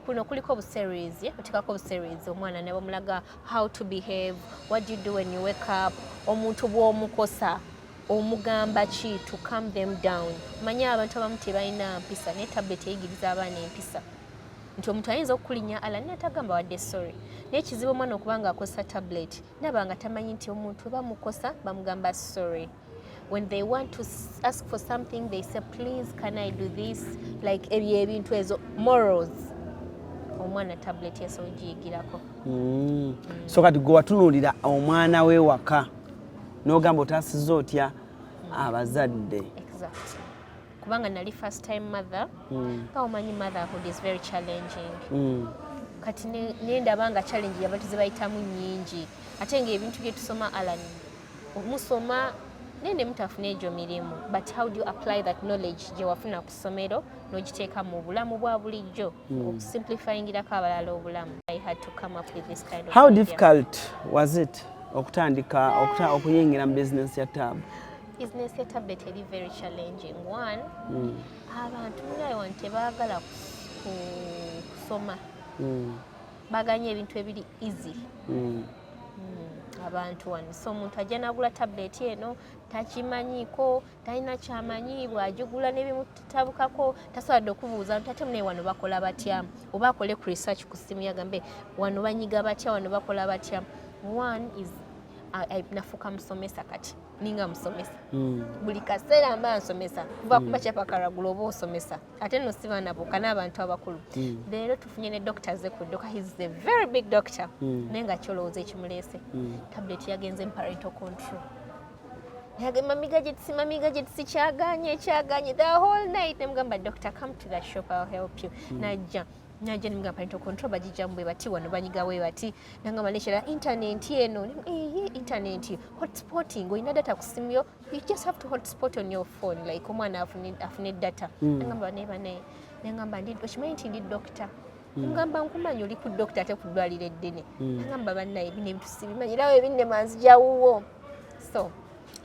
S2: kuno kuliko obuseries otekako obuseries omwana ne bamulaga how to behave, what do you do when you wake up, omuntu bw'omukosa omugamba ki to calm them down. Manya abantu abamu tebalina mpisa ne tablet eyigiriza abaana empisa nti omuntu ayinza okulinya ala natagamba wadde sorry naye kizibu omwana okubanga akozesa tablet nabanga tamanyi nti omuntu bamukosa bamugamba sorry. When they want to ask for something, they say, please, can I do this? Like, ebintu ezo morals. Omwana tablet yaso ogiyigirako.
S1: So kati gwe watunuulira omwana we waka n'ogamba otaasizza otya abazadde.
S2: Exactly. Kubanga nali first time mother. Nga omanyi motherhood is very challenging. Kati ndabanga challenge y'abantu ze bayitamu nnyingi. Ate ng'ebintu bye tusoma Alan. Musoma nene mutafuna ejo mirimu, but how do you apply that knowledge gye wafuna ku ssomero n'ogiteeka mu bulamu bwa bulijjo okusimplifyingirako abalala obulamu. I had to come up with this kind of
S1: How
S2: idea.
S1: Difficult was it okutandika okuyingira mu business ya taabu?
S2: business ya tablet eri very challenging. One, abantu munayo wante baagala kusoma. Baganye ebintu ebiri easy. Abantu wano so omuntu ajja nagula tablet eno takimanyiko talina kyamanyibwa ajugula n'ebimutabukako tasobola okubuuza tate mune wano bakola batya oba akole ku research ku simu yagambe wano banyiga batya wano bakola batya. One is nafuka musomesa kati ninga musomesa buli kaseera mba nsomesa kuva kubacha pakaragula oba osomesa ate no siba nabo kana abantu abakulu leero tufunye ne doctor ze ku doka he's a very big doctor nenga kyolooza ekimulese tablet yagenze parental control yagamba mami gadget sikyaganye the whole night nemugamba doctor come to the shop I'll help you najja nimugamba parental control bajijambwe bati wano banyigawe bati nangamba leshera internet eno internet hotspotting oyina data ku simu yo you just have to hotspot on your phone like omwana afune data nangamba nengamba ndi okimanyi nti ndi doctor ngamba nkumanyi oli ku doctor ate ku ddwaliro eddene nangamba bannaye bino ebintu sibimanyirawo ebinne manzijawuwo so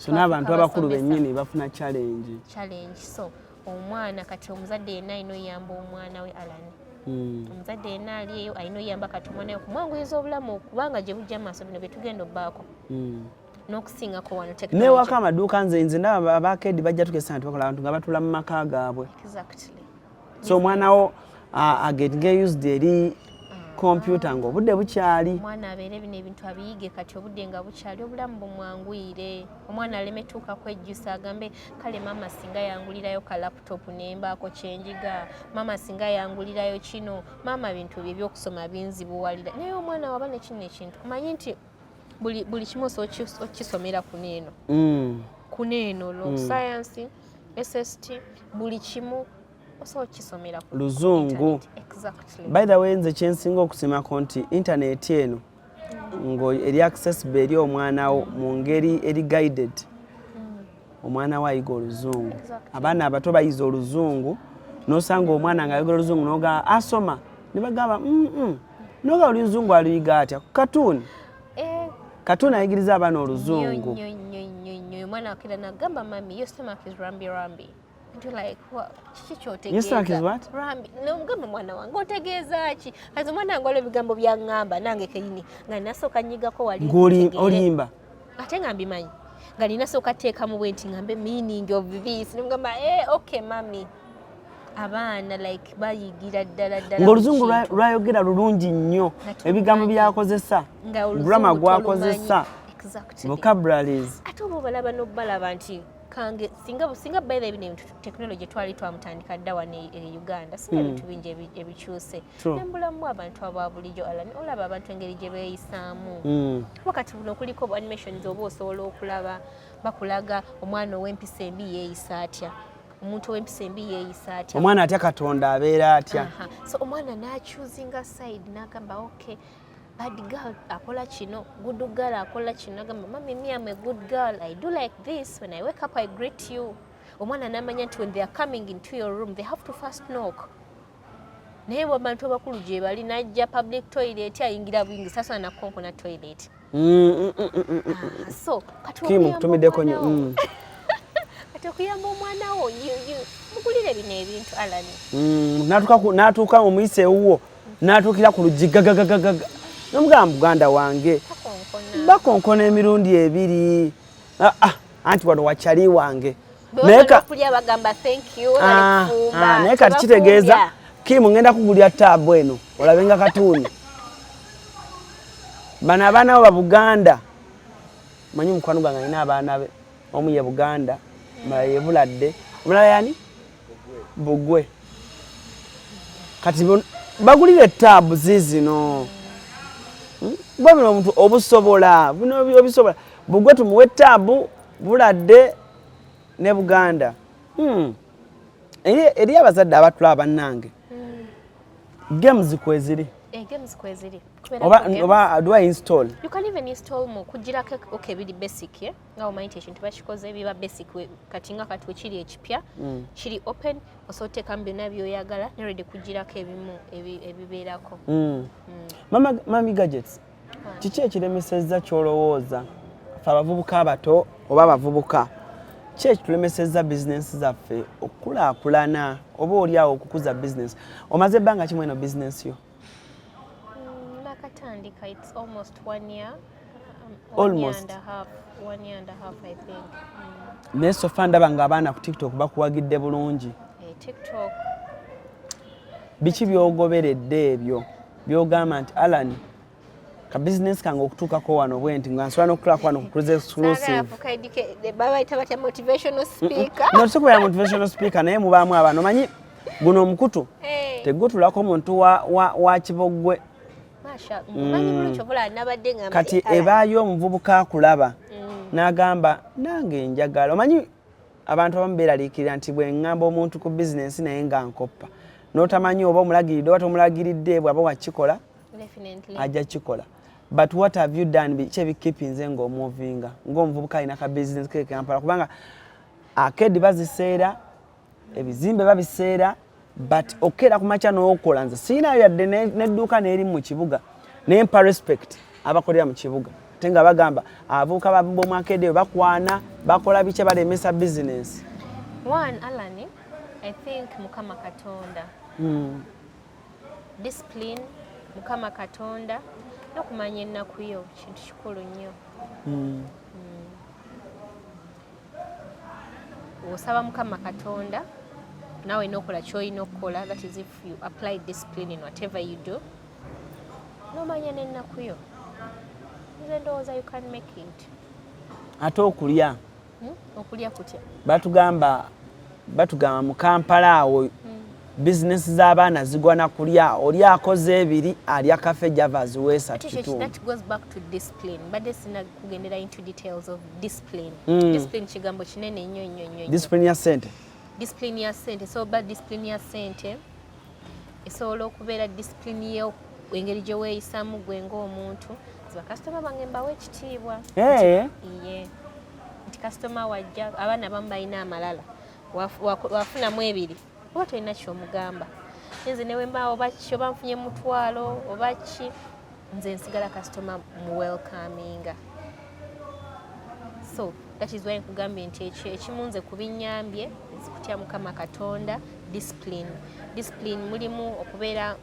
S1: n'abantu abakulu bennyini bafuna challenge
S2: so omwana kati omuzadde yenna alina oyamba omwana we Alani omuzadde yenna ali eyo alina oyamba kati omwana we okumwanguyiza obulamu kubanga gye bujja maaso bino bye tugenda obbaako n'okusingako wano
S1: newaka amaduuka nze ndaba abakedi bajja tukesa nti bakola abantu nga batula mu maka gaabwe so omwana wo get used eri computer ngo obudde bukyali
S2: omwana abeere bino ebintu abiyige kati obudde nga bukyali obulamu bumwanguyire omwana alemetuuka kwejjusa agambe kale mama singa yangulirayo ka laptop nembaako kyenjiga mama singa yangulirayo kino mama bintu bye byokusoma binzibuwalira naye omwana waba nekino ekintu kumanyi nti buli kimu okisomera kuneeno lo science SST buli kimu
S1: Luzungu.
S2: Exactly.
S1: By the way, nze kyensinga okusimako nti internet eno ngo eri accessible eri omwana wo mu ngeri eri guided. Omwana wa ayiga Oluzungu. Abaana abato bayiza Oluzungu n'osanga omwana nga ayiga Oluzungu n'oga asoma ne bagamba n'oga Oluzungu aluyiga atya cartoon. Cartoon ayigiriza abaana Oluzungu.
S2: Omwana akira n'agamba mami your stomach is rambi. Like what?
S1: Your stomach is what?
S2: Rambi. No ngamba mwana wange otegeeza ki? Kazi mwana wange ebigambo byangamba nange keyini. Nga nasooka nyigako wali.
S1: Ngoli olimba.
S2: Ate ngambi manyi. Nga ninasooka teeka mu bwenti ngambe meaning of this. Ngamba okay mami. Abaana like bayigira ddala.
S1: Ng'Oluzungu lwayogera lulungi nnyo. Ebigambo byakozesa. Grammar gwakozesa.
S2: Exactly.
S1: Vocabularies.
S2: Ate obo balaba n'obbalaba nti kange singa by the way technology twali twamutandika dda wano e Uganda singa ebintu bingi ebikyuse nembulamu abantu ababulijjo Alani olaba abantu engeri gye beeyisaamu wakati buno kuliko animations oba osobola okulaba bakulaga omwana ow'empisa embi yeeyisa atya omuntu ow'empisa embi yeeyisa atya
S1: omwana atya Katonda abeera atya
S2: so omwana n'achoosing side n'agamba okay bad girl akola kino good girl akola kino agamba mami me I'm a good girl I do like this when I wake up I greet you omwana n'amanya nti when they are coming into your room they have to first knock naye abantu abakulu gye bali najja public toilet ayingira bwingi sasa na kompona toilet so
S1: kimukutumiddeko nnyo
S2: kati okuyamba omwana wo mugulire bino ebintu Alani
S1: n'atuuka omuyise ewuwo n'atuukira ku luggi gagagagaga nomugamba muganda wange bakonkona emirundi ebiri anti wano wakyali wange naye kati kitegeeza kimu ngenda kugulya taabu eno olabenga katuuni bano abaana bo Babuganda manyi mukwano gwange alina abaana be omu ye Buganda omulala ye Buladde omulala yani Bugwe kati bagulire taabu zizino bwabino omuntu obusobola bino obisobola Bugwe tumuwe taabu Buladde ne Buganda eri abazadde abatula bannange games kweziri
S2: games kweziri
S1: oba do I install
S2: you can even install mo kujirako okay bili basic nga omanyi ekintu bakikoze biba basic katinga kati kiri ekipya kiri open osote kambi nabyo oyagala ne ready kujirako ebimu ebibeerako
S1: mami gadgets kiki ekiremesezza kyolowooza fe abavubuka abato oba abavubuka tulemeseza business zaffe okukulaakulana oba oliawo okukuza business omaze ebbanga kimwe no business yo
S2: nakatandika it's almost 1 year
S1: almost
S2: 1 year and a half I think
S1: naye sofa ndaba ng'abaana ku TikTok bakuwagidde bulungi
S2: TikTok
S1: biki byogoberedde ebyo byogamba nti Allan ka business kange okutuukako wano bwenti nga nsobola n'okutuulako wano ku CRUZ exclusive
S2: babayita motivational speaker
S1: no tukubeera motivational speaker naye mubaamu abantu omanyi guno omukutu tegutulako omuntu wa Kiboggwe kati ebaayo omuvubuka akulaba n'agamba nange njagala omanyi abantu abamu beeraliikirira nti bwe ŋŋamba omuntu ku bizinensi naye nga nkoppa n'otamanyi oba omulagiridde oba tomulagiridde bw'aba wakikola ajja kikola but what have you done biki ebikipinze ng'omuvinga ng'omuvubuka alina ka bizinensi ke Kampala kubanga Akedi baziseera ebizimbe babiseera but okeera ku makya n'okola nze siinayo yadde n'edduuka n'eri mu kibuga naye mpa respect abakolera mu kibuga ate nga bagamba abavubuka b'omu Akedi bakwana bakola biki balemesa business
S2: one Allan I think Mukama Katonda discipline Mukama Katonda nokumanya ennaku yo kintu kikulu nnyo osaba Mukama Katonda nawe nokola ky'olina okukola that is if you apply discipline in whatever you do nomanya n'ennaku yo nze ndowooza you can make it
S1: ate okulya
S2: okulya kutya
S1: batugamba mu Kampala awo business z'abaana zigwana kulya oli akoze ebiri alya kafe java ziweesa kitu
S2: that goes back to discipline but this na kugendera into details of discipline discipline kigambo kinene nnyo
S1: discipline ya sente
S2: so bad discipline ya sente esobola okubeera discipline yo engeri gye weeyisamu gwe ng'omuntu bakasitoma bange mbawe ekitiibwa nti kasitoma wajja abaana abamu balina amalala wafunamu ebiri oba tolina kyomugamba nze newe mbaawo oba ki oba nfunye mutwalo oba ki nze nsigala kasitoma mu welcominga so that is why nkugambye nti ekimu nze kubinyambye kutya Mukama Katonda discipline mulimu okubeera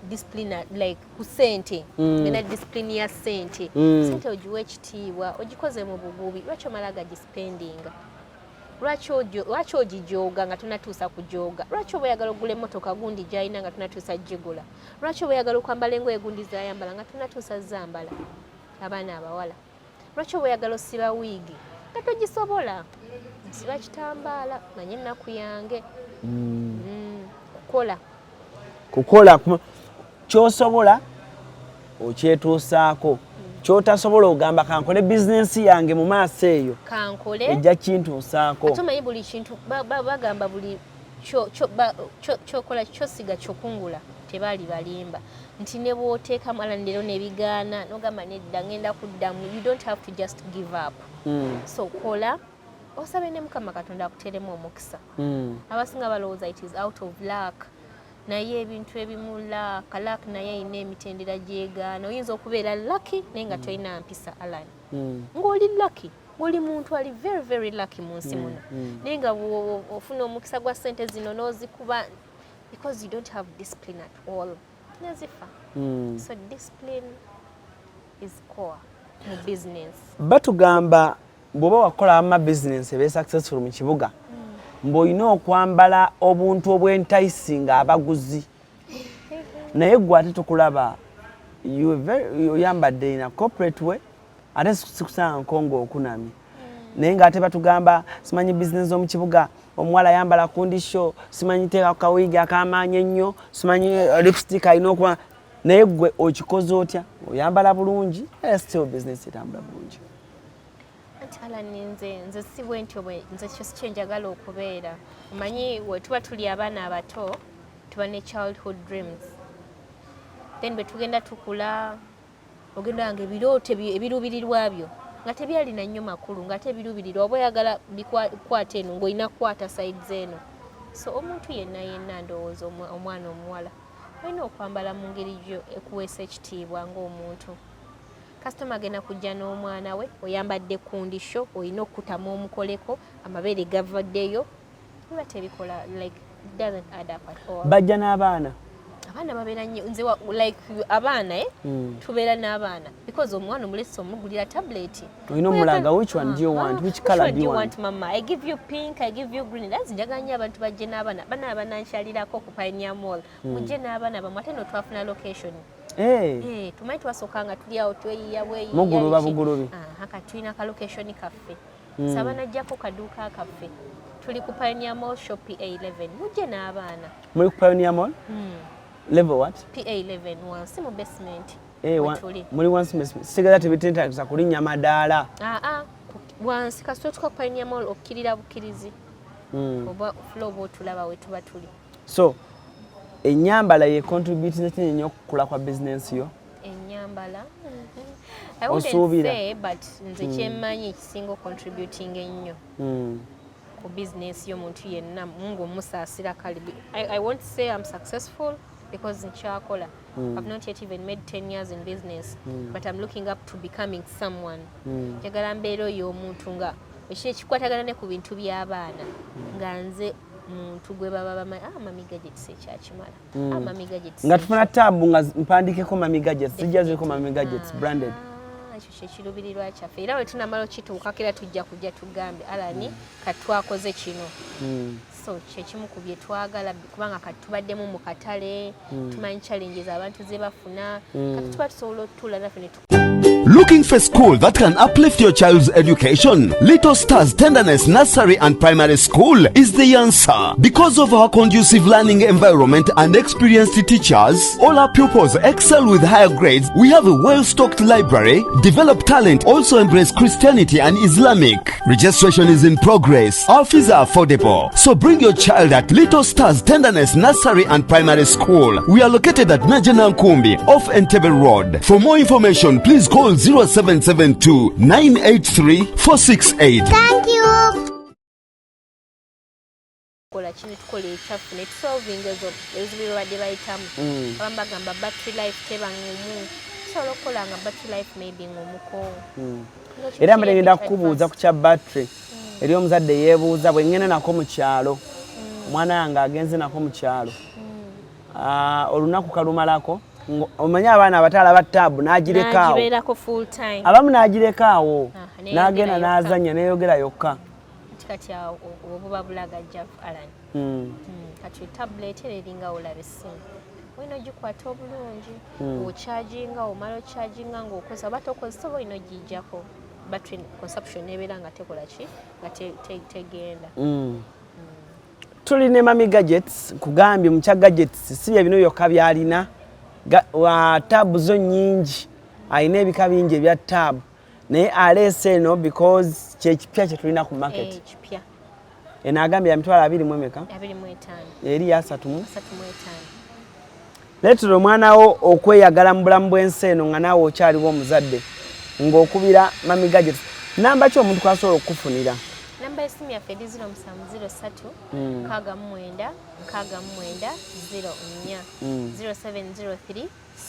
S2: discipline like ku sente nena discipline ya sente sente ogiwa ekitiibwa ogikoze mu bugubi lwaki omala gagispendinga lwaki ogijoga nga tunatuusa kujoga lwaki oba oyagala ogula emmotoka gundi gy'alina nga tunatuusa gigula lwaki oba oyagala okwambala engoye gundi zayambala nga tunatuusa zambala abaana abawala lwaki oba oyagala osiba wiigi nga togisobola nsiba kitambaala manye ennaku yange
S1: kukola kyosobola okyetuusaako kyotasobola ogamba kankole bizinensi yange mu maaso eyo
S2: kankole
S1: ejja kintuusaako
S2: ate omanyi buli kintu bagamba buli kyokola kyosiga kyokungula tebaali balimba nti ne bw'oteekamu alandero nebigaana nogamba nedda ngenda kuddamu you don't have to just give up so kola osabe ne Mukama Katonda akuteremu omukisa abasinga balowooza it is out of luck naye ebintu ebimu luck naye ayina emitendera gyegaana oyinza okubeera lucky naye nga tolina mpisa Allan ng'oli lucky oli muntu ali very very lucky mu nsi muno naye nga ofuna omukisa gwa sente zino n'ozikuba because you don't have discipline at all nezifa so discipline is core mu business
S1: batugamba bw'oba wakola ama business ebe successful mu kibuga mb'olina okwambala obuntu obw'entayisi abaguzi naye gwe ate tukulaba oyambadde ina corporate way ate sikusanga nkongo okunami naye ng'ate batugamba simanyi business omu kibuga omuwala ayambala kundisho simanyi teeka kawiigi akamaanyi ennyo simanyi lipstick alina okuba naye gwe okikoze otya oyambala bulungi still business etambula bulungi
S2: Allan nze si bwentyo nze kyo si kyenjagala okubeera omanyi we tuba tuli abaana abato tuba ne childhood dreams then bwe tugenda tukula ogenda nga ebirooto ebiruubirirwa byo nga tebyalina nnyo makulu nga tebiruubirirwa oba oyagala bikwata eno ng'olina kukwata sides eno so omuntu yenna ndowooza omwana omuwala olina okwambala mu ngeri gyo ekuweesa ekitiibwa ng'omuntu customer agenda kujja n'omwana we oyambadde kundisho olina okutamu omukoleko amabeere gavaddeyo biba tebikola like doesn't add up at all.
S1: Bajja n'abaana
S2: abaana babeera nnyo nze like abaana tubeera n'abaana because omwana omulesi omugulira tablet
S1: olina omulaga which one do you want which color do you want
S2: mama I give you pink I give you green that's njagala nnyo abantu bajje n'abaana bana abanankyalirako ku Pioneer Mall mujje n'abaana bamwe ate no twafuna location tumanyi twasooka nga tuli awo tweyiya bweyiya
S1: muguluba bugulubi
S2: haka tulina ka location kaffe saba najjako kaduuka kaffe tuli ku Pioneer Mall shop PA11 mujje n'abaana
S1: muri ku Pioneer Mall level what
S2: PA11 wansi mu basement
S1: muri wansi basement sigala tebitenta kulinnya madaala
S2: wansi kasito tuka ku Pioneer Mall okirira bukirizi oba flow botulaba we tuba tuli
S1: so enyambala ye contribute nnyo okukula kwa business yo
S2: enyambala I wouldn't say but nze kyemmanyi ekisinga contributing ennyo ku business y'omuntu yenna mungu musaasira kalibi I won't say I'm successful because nkyakola I've not yet even made 10 years in business but I'm looking up to becoming someone njagala mbeera oyo omuntu nga ekikwatagana ne ku bintu by'abaana nga nze muntu gwe baba mami gadgets ekyakimala mami gadgets
S1: nga tufuna tabu nga mpandikeko mami gadgets zijazeko mami gadgets branded
S2: ekyo kyekiruubirirwa kyaffe era we tunamala okituukakira tujja kujja tugambe alani katwakoze kino so kyekimu ku bye twagala kubanga kati tubaddemu mu katale tumanyi challenges abantu ze bafuna kati tuba tusobola otutuula naffe ne
S5: Looking for a school that can uplift your child's education? Little Stars Tenderness Nursery and Primary School is the answer. Because of our conducive learning environment and experienced teachers, all our pupils excel with higher grades. We have a well-stocked library, develop talent, also embrace Christianity and Islamic. Registration is in progress. Our fees are affordable. So bring your child at Little Stars Tenderness Nursery and Primary School. We are located at Najanankumbi off Entebbe Road. For more information, please call 0772 983 468.
S2: Thank you. Kola chini tukola ekyaffe ne tusolvinga ebizibu badde bayitamu abamu bagamba battery life teba ngumu tusobola okukola nga battery life maybe ngumuko
S1: era mbalengenda kukubuuza ku kya battery eri omuzadde yeebuuza bwe ngenda nako mu kyalo omwana yange agenze nako mu kyalo olunaku kalumalako omanyi abaana abataala ba taabu n'agirekaawo abamu n'agirekaawo n'agenda n'azanya n'eyogera yokka
S2: kati obuba bulaga Jeff Allan kati tablet eringa olaba essimu olina ogikwata obulungi ocharginga omala ocharginga ng'okozesa oba tokozesa oba olina ogijjako battery consumption ebeera nga tekola ki nga tegenda
S1: tulina mami gadgets kugambye mukya gadgets si bye bino byokka byalina tabu zo nyingi alina ebika bingi ebya tabu naye aleese eno because kyekipya kye tulina ku market eno agambye ya mitwalo 25 eri ya 35 leetera omwana wo okweyagala mu bulamu bw'ensi eno nga naawe okyaliwo omuzadde ng'okubira mami gadgets namba ki omuntu kwasobola okukufunira
S2: namba y'essimu yaffe edi 0703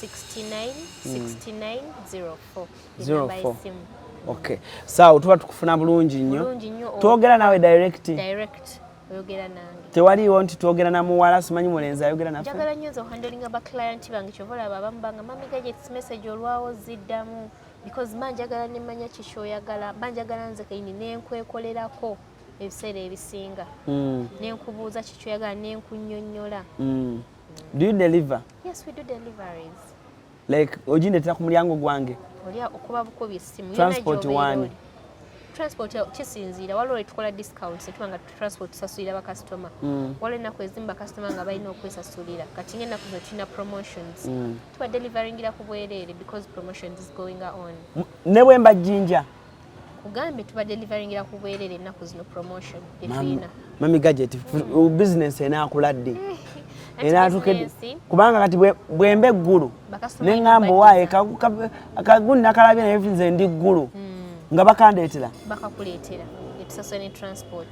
S2: 69 0703 69 04
S1: okay sawa tuba tukufuna bulungi nnyo twogera nawe direct
S2: oyogera nange
S1: tewaliwo nti twogera na muwala simanyi mulenzi ayogera naffe
S2: njagala nnyo nze handlinga ba client bange kyobalaba abamu banga mami gadgets message olwawo ziddamu because manjagala nemanya kikyoyagala banjagala nze kayini nenkwekolerako ebiseera ebisinga nenkubuuza kikyoyagala nenkunnyonnyola
S1: do you deliver?
S2: Yes, we do deliveries.
S1: Like ojindetera ku mulyango gwange
S2: olya okuba bukubi essimu
S1: transport one
S2: transport kisinziira waliwo etukola discounts etubanga transport tusasulira bakasitoma waliwo ennaku ezimu bakasitoma nga balina okwesasulira kati ng'ennaku zino tulina promotions tuba deliveringira ku bwereere because promotions is going on
S1: ne bwe mbajjinja
S2: kugambye tuba deliveringira ku bwereere ennaku zino promotion tetulina
S1: mami gadget business enaakuladde kubanga kati bwembe eggulu neŋŋamba owaaye akagundi nakalabye naye nze ndi ggulu nga bakandeetera
S2: bakakuleetera netusasula ne transport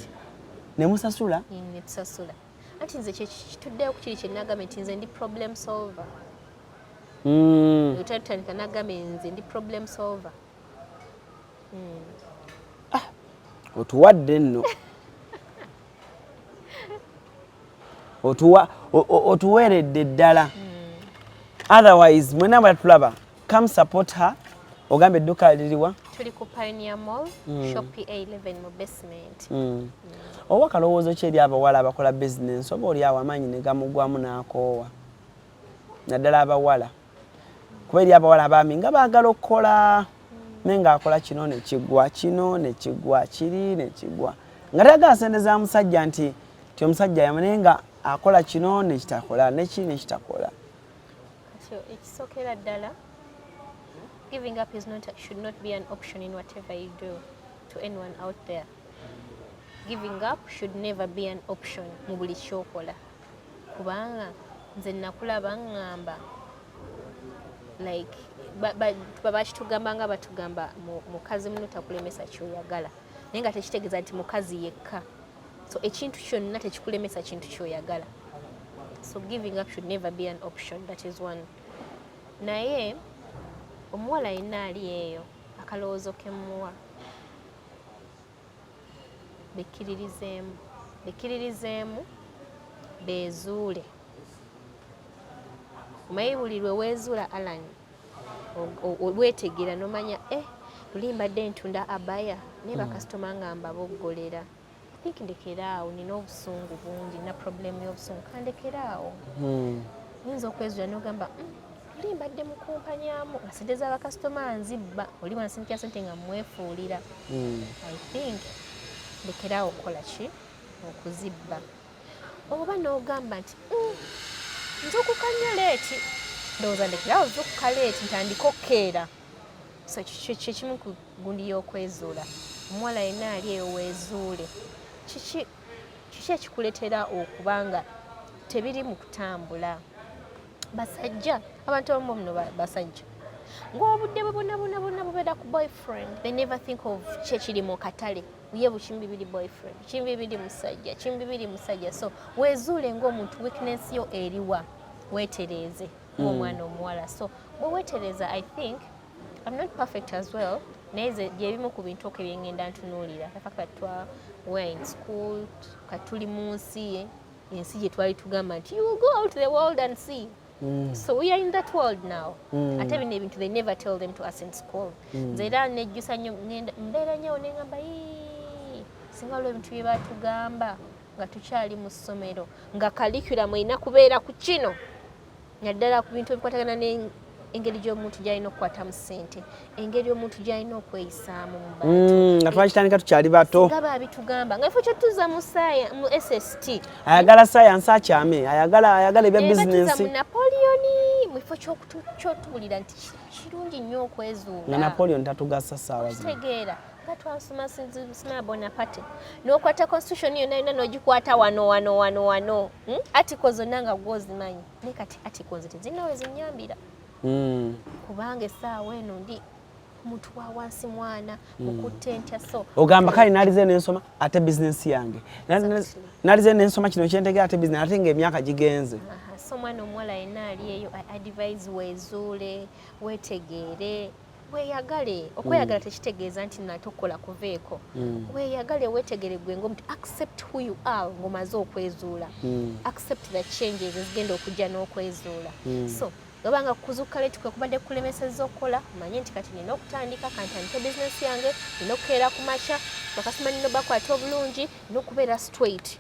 S1: nemusasula
S2: netusasula anti nze kituddeyo ku kiri kyenagamba nti nze ndi problem solver Utatandika nagambe nze ndi problem solver.
S1: Otuwadde nno. Otuweeredde ddala. Otherwise, mwena batulaba, come support her. Ogambe edduuka liriwa?
S2: Tuli ku Pioneer Mall, shop A11 mu basement.
S1: Owa kalowoozo ki eri abawala abakola business oba oli awo amaanyi ne gamugwamu n'akoowa? Naddala abawala. Kuba eri abawala abaami nga baagala okukola. Me ng'akola kino ne kigwa, kino ne kigwa, kiri ne kigwa. Nga tayagala sente za musajja nti omusajja yamune nga akola kino ne kitakola, neki ne kitakola.
S2: Ekisookera ddala, giving up should not be an option in whatever you do. To anyone out there, giving up should never be an option mu buli kyokola. Kubanga nze nakulaba ngamba like bakitugamba nga batugamba mukazi muno takulemesa kyoyagala naye nga tekitegeeza nti mukazi yekka. So ekintu kyonna tekikulemesa kintu kyoyagala. So giving up should never be an option. That is one. Naye omuwala yenna ali eyo akalowoozo kemuwa bekkiririzeemu beezuule. Omanyi buli lwe weezuula Allan weetegeera n'omanya luli mbadde ntunda abaya naye bakasitoma nga mbaboggolera. I think ndekeraawo nina obusungu bungi na problem y'obusungu kandekeraawo. Nyinza okwezuula n'ogamba luli mbadde mukumpanyaamu nga sente z'abakasitoma nzibba oli wansinikira sente nga mwefuulira. I think ndekeraawo okukola ki okuzibba. Oba n'ogamba nti nze okukanya leeti ndowooza ndekeraawo zokka leeti ntandika okkeera. So kimu ku gundi y'okwezuula. Omuwala yenna ali eyo weezuule. Kiki ekikuleetera okubanga tebiri mu kutambula? Basajja, abantu abamu muno basajja ng'obudde bwe bonna bubeera ku boyfriend. They never think of kye kiri mu katale. Ye bukimu bibiri boyfriend, kimu bibiri musajja, kimu bibiri musajja. So weezuule ng'omuntu weakness yo eriwa, weetereeze ng'omwana omuwala. So bwe weetereeza, I think I'm not perfect as well. Naye gyebimu ku bintu byengenda ntunuulira. The fact that we're in school, katuli mu nsi ensi gye twali tugamba nti you will go out to the world and see. So we are in that world now. Ate bino ebintu they never tell them to us in school. Nze era nejjusa nnyo mbeera nnyo ne ngamba singa olwo ebintu bye batugamba nga tukyali mu ssomero nga curriculum erina kubeera ku kino naddala ku bintu ebikwatagana n'engeri gy'omuntu gy'alina okukwatamu ssente, engeri omuntu gy'alina okweyisaamu mu bantu.
S1: Nga twakitandika tukyali bato.
S2: Nga baabitugamba nga ifo kyotuzza mu SST.
S1: Ayagala science akyame, ayagala ebya business.
S2: Mu Napoleon mu ifo ky'otuwulira nti kirungi nnyo okwezuula.
S1: Nga Napoleon tatugasa ssaawa zino.
S2: Kitegeera nga twasoma Sinzima Bonaparte n'okwata constitution yonna n'ogikwata wano. Articles zonna nga gw'ozimanyi. Naye kati articles tezirina we zinyambira. Kubanga essaawa eno ndi muntu wa wansi mwana mukutte ntya. So
S1: ogamba kale nalize n'ensoma ate business yange. Nalize n'ensoma kino kyentegera ate business ate ng'emyaka gigenze.
S2: So mwana omuwala yenna ali eyo advise weezuule, weetegeere, weeyagale. Okweyagala tekitegeeza nti natokola kuveeko. Weeyagale, weetegere gwe ng'omuntu. Accept who you are ng'omaze okwezuula. Accept the changes ezigenda okujja n'okwezuula. So gabanga kuzuuka leeti kwe kubadde kulemesezza okukola, manye nti kati nina okutandika kantandike bizinesi yange, nina okukeera ku makya, bakasoma nina bakwata obulungi, nina okubeera straight.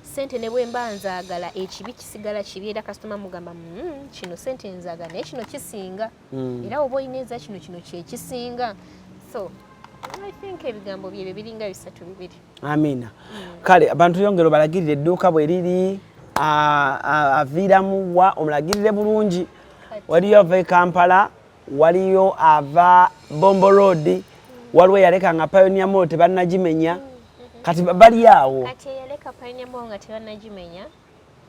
S2: Sente ne bwe mba nzaagala ekibi kisigala kibi era kasitoma mugamba kino sente nzaagala naye kino kisinga. Era oba oyineza kino kyekisinga. So I think ebigambo byebyo biringa 3
S1: Amina. Kale abantu yongero balagirire edduuka bwe riri aviiramu wa omulagirire bulungi. Waliyo ava Kampala, waliyo ava Bombo Road, waliwo yaleka nga Pioneer Mall tebannagimenya. Kati bali awo.
S2: Kati yaleka Pioneer Mall nga tebannagimenya.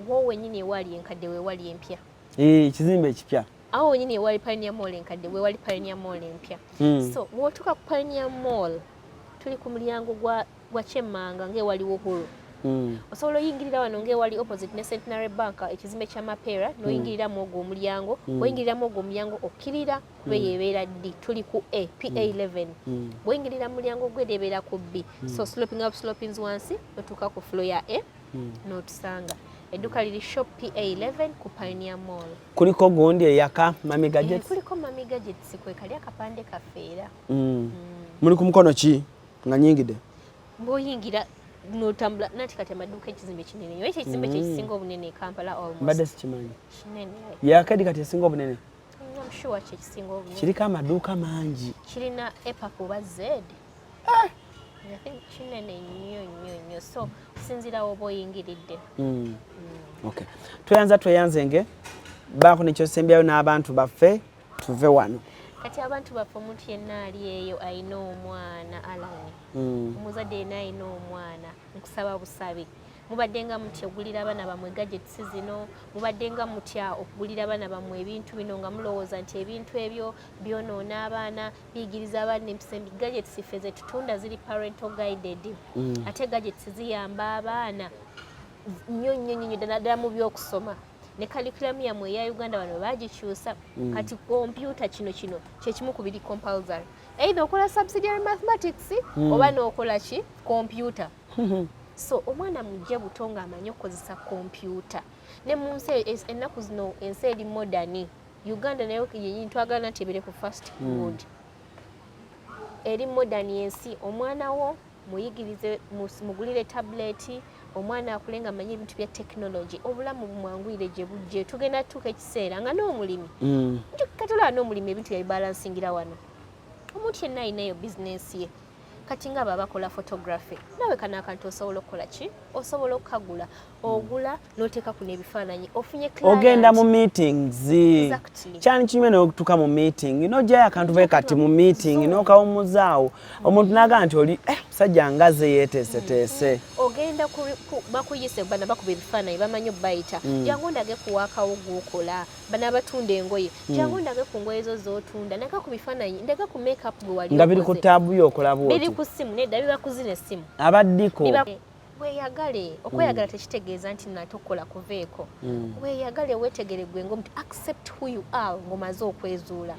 S2: Wo wenyini wali enkadde we wali empya.
S1: Kizimbe ekipya.
S2: Awo wenyini wali Pioneer Mall enkadde we wali Pioneer Mall empya. So wotuka ku Pioneer Mall tuli ku mulyango gwa Chemmanga nge waliwo hulu. osobola oyingirira wano ng'ewali opposite ne Centenary Bank ekizimbe kya Mapera n'oyingiriramu ogwo omulyango bw'oyingiriramu ogwo omulyango okkirira kuba yeebeera D tuli ku A PA11 bw'oyingirira mu mulyango gw'eri ebeera ku B so sloping up slopings wansi otuuka ku floor ya A n'otusanga edduuka liri shop PA11 ku Pioneer Mall.
S1: Kuliko gundi eyaka Mami Gadgets?
S2: Kuliko Mami Gadgets kwe kali akapande kafeera.
S1: Muli ku mukono ki nga nyingide?
S2: Bw'oyingira n'otambula nati kati amaduuka ekizimbe kinene nnyo ekyo ekizimbe kyekisinga obunene e Kampala almost.
S1: Mbadde sikimanyi.
S2: Kinene.
S1: Ya Akedi kati esinga obunene?
S2: I'm sure kyekisinga obunene.
S1: Kiriko amaduuka mangi.
S2: Kirina EPA kuba Z. I think kinene nnyo so sinzira oba oyingiridde.
S1: Okay. Tweyanzenge baako nekyosembyayo n'abantu baffe tuve wano.
S2: Kati abantu baffe omuntu yenna ali eyo alina omwana Alan. Omuzadde yenna alina omwana nkusaba busabi. Mubadde nga mutya okugulira abaana bammwe gadgets zino, mubadde nga mutya okugulira abaana bammwe ebintu bino nga mulowooza nti ebintu ebyo byonoona abaana biyigiriza abaana empisembi. Gadgets ffe ze tutunda ziri parental guided. Ate gadgets ziyamba abaana nnyo ddala mu by'okusoma. Ne curriculum yammwe eya Uganda wano baagikyusa kati kompyuta kino kyekimu ku biri compulsory. Either okola subsidiary mathematics oba n'okola ki kompyuta. So omwana mujje buto ng'amanyi okukozesa kompyuta. Ne mu nsi ennaku zino ensi eri modern. Uganda nayo yennyini twagala nti ebeere ku fast food. Eri modern ensi omwana wo muyigirize mugulire tablet omwana akule nga amanyi ebintu bya technology obulamu bumwanguyire gye bujje tugenda tuuka ekiseera nga n'omulimi katulaba n'omulimi ebintu yabibalansingira wano omuntu yenna alinayo bizinensi ye kati nga baba bakola photography nawe kana akantu osobola okukola ki osobola okukagula ogula n'oteeka ku n'ebifaananyi ofunye client
S1: ogenda mu meetings kyani kimwe n'okutuuka mu meeting n'oggyayo akantu be kati mu meeting n'okawummuzaawo omuntu n'agamba nti oli musajja ngaze yeeteeseteese
S2: ogenda bakuyise bana bakuba ebifaananyi bamanyi obbayita jangu ndage kuwaakawo gwokola bana abatunda engoye jangu ndage ku ngoye zo z'otunda ndeka ku bifaananyi ndeka ku makeup gwe wali
S1: nga biri ku taabu y'okola bwoti
S2: ku simu nedda biba kuzina essimu
S1: abaddiko
S2: weeyagale okweyagala tekitegeeza nti natokola kuveeko weeyagale weetegere gwe ng'omuntu accept who you are ng'omaze okwezuula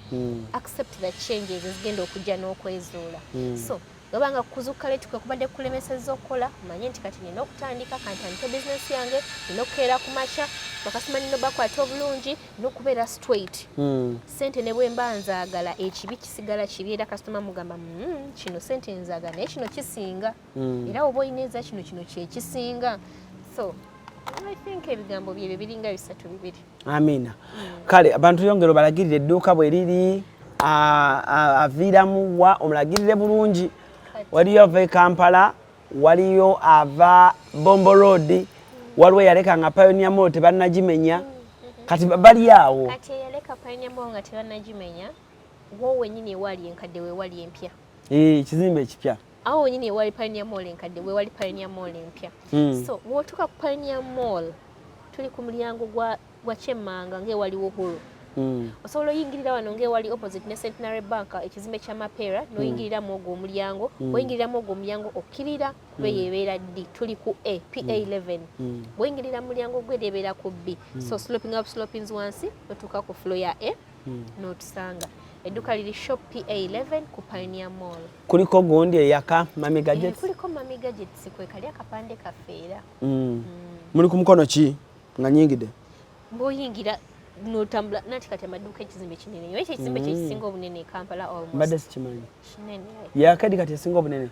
S2: accept the changes ezigenda okujja n'okwezuula so gabanga kuzuka letu kubadde kulemesezza okukola manye nti kati nina okutandika kantandika bizinesi yange nina okukeera ku makya bakasoma nina bakwata obulungi n'okubeera straight sente ne bwe mba nzaagala ekibi kisigala kibi era kasitoma mugamba kino sente nzaagala naye kino kisinga era oba oyineza kino kyekisinga so I think ebigambo byebyo biringa 3-2.
S1: Amina. Kale abantu yongero balagirire edduuka bwe liri aviiramu wa omulagirire bulungi waliyo ava Kampala waliyo ava Bombo Road waliwo yaleka nga Pioneer Mall tebannagimenya kati bali awo
S2: kati yaleka Pioneer Mall nga tebannagimenya wo wenyini wali enkadde we wali empya
S1: kizimbe ekipya
S2: awo wenyini ewali Pioneer Mall enkadde we wali Pioneer Mall empya so wotuka ku Pioneer Mall tuli ku mulyango gwa Chemmanga ng'ewaliwo Uhuru osobola oyingirira wano ng'ewali opposite ne Centenary Bank ekizimbe kya Mapera n'oyingiriramu ogwo omulyango bw'oyingiriramu ogwo omulyango okkirira kuba yeebeera D tuli ku A PA11 bw'oyingirira mu mulyango gw'eri ebeera ku B so sloping up slopings wansi otuuka ku floor ya A n'otusanga edduuka liri shop PA11 ku Pioneer Mall.
S1: Kuliko gundi eyaka Mami Gadgets?
S2: Kuliko Mami Gadgets kwe kali akapande kafeera.
S1: Muli ku mukono ki nga nyingide?
S2: Bw'oyingira n'otambula nati kati amaduuka ekizimbe kinene nnyo ekyo ekizimbe kyekisinga obunene e Kampala almost.
S1: Mbadde sikimanyi.
S2: Kinene.
S1: Ya Akedi kati esinga obunene?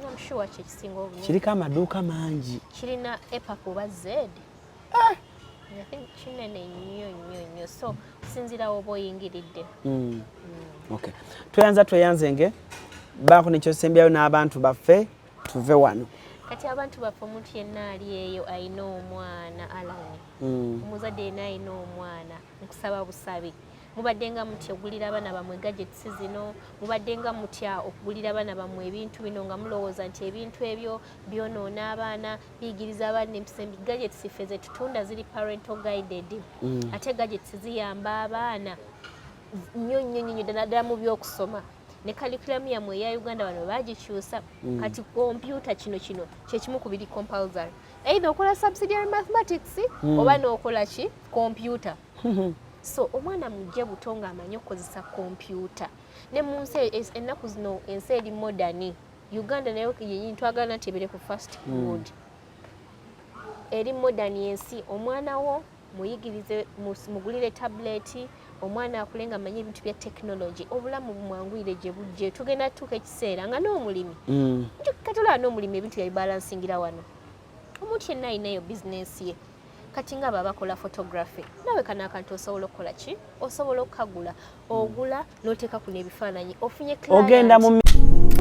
S2: I'm sure kyekisinga obunene.
S1: Kiriko amaduuka mangi.
S2: Kirina EPA kuba Z. I think kinene nnyo so sinzira oba oyingiridde.
S1: Okay. Tweyanzenge baako nekyosembyayo n'abantu baffe tuve wano.
S2: Kati abantu baffe omuntu yenna ali eyo alina omwana Alan. Omuzadde yenna alina omwana nkusaba busabi. Mubadde nga mutya okugulira abaana bammwe gadgets zino, mubadde nga mutya okugulira abaana bammwe ebintu bino nga mulowooza nti ebintu ebyo byonoona abaana biyigiriza abaana empisembi. Gadgets ffe ze tutunda ziri parental guided. Ate gadgets ziyamba abaana nnyo ddala mu by'okusoma. ne curriculum yamwe eya Uganda wano bagikyusa kati computer kino kyekimu ku biri compulsory either okola subsidiary mathematics oba n'okola ki computer so omwana mujje buto ng'amanyi okukozesa computer ne mu nsi ennaku zino ensi eri modern Uganda nayo yennyini twagala nti ebere ku fast food eri modern ensi omwana wo muyigirize mugulire tablet omwana akulenga amanyi ebintu bya technology obulamu bumwanguyire gye bujje tugenda tuka ekiseera nga n'omulimi katula n'omulimi ebintu yabibalansingira wano omuntu yenna ayinayo business ye kati nga baba bakola photography nawe kana akantu osobola okukola ki osobola okukagula ogula n'oteeka ku n'ebifaananyi ofunye client
S1: ogenda mu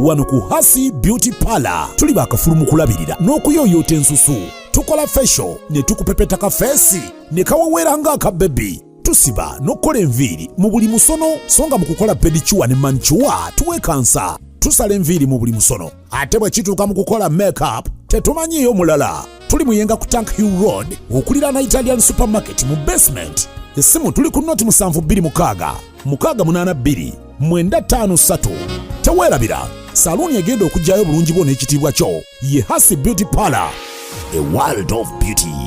S4: wano ku Hasi Beauty Parlor tuli bakafulumu kulabirira n'okuyoyota ensusu tukola facial ne tukupepeta ka face ne kawawera nga aka baby tusiba n'okukola enviiri mu buli musono songa mu kukola pedicure ne manicure tuwekansa tusala enviiri mu buli musono ate bwe kituuka mu kukola makeup tetumanyiyo mulala tuli muyenga ku Tank Hill Road okulira na Italian supermarket mu basement essimu tuli ku noti 72 682 953 teweerabira saluni egenda okujjayo bulungi bwo n'ekitiibwa kyo ye Hasi Beauty Parlor, a world of beauty.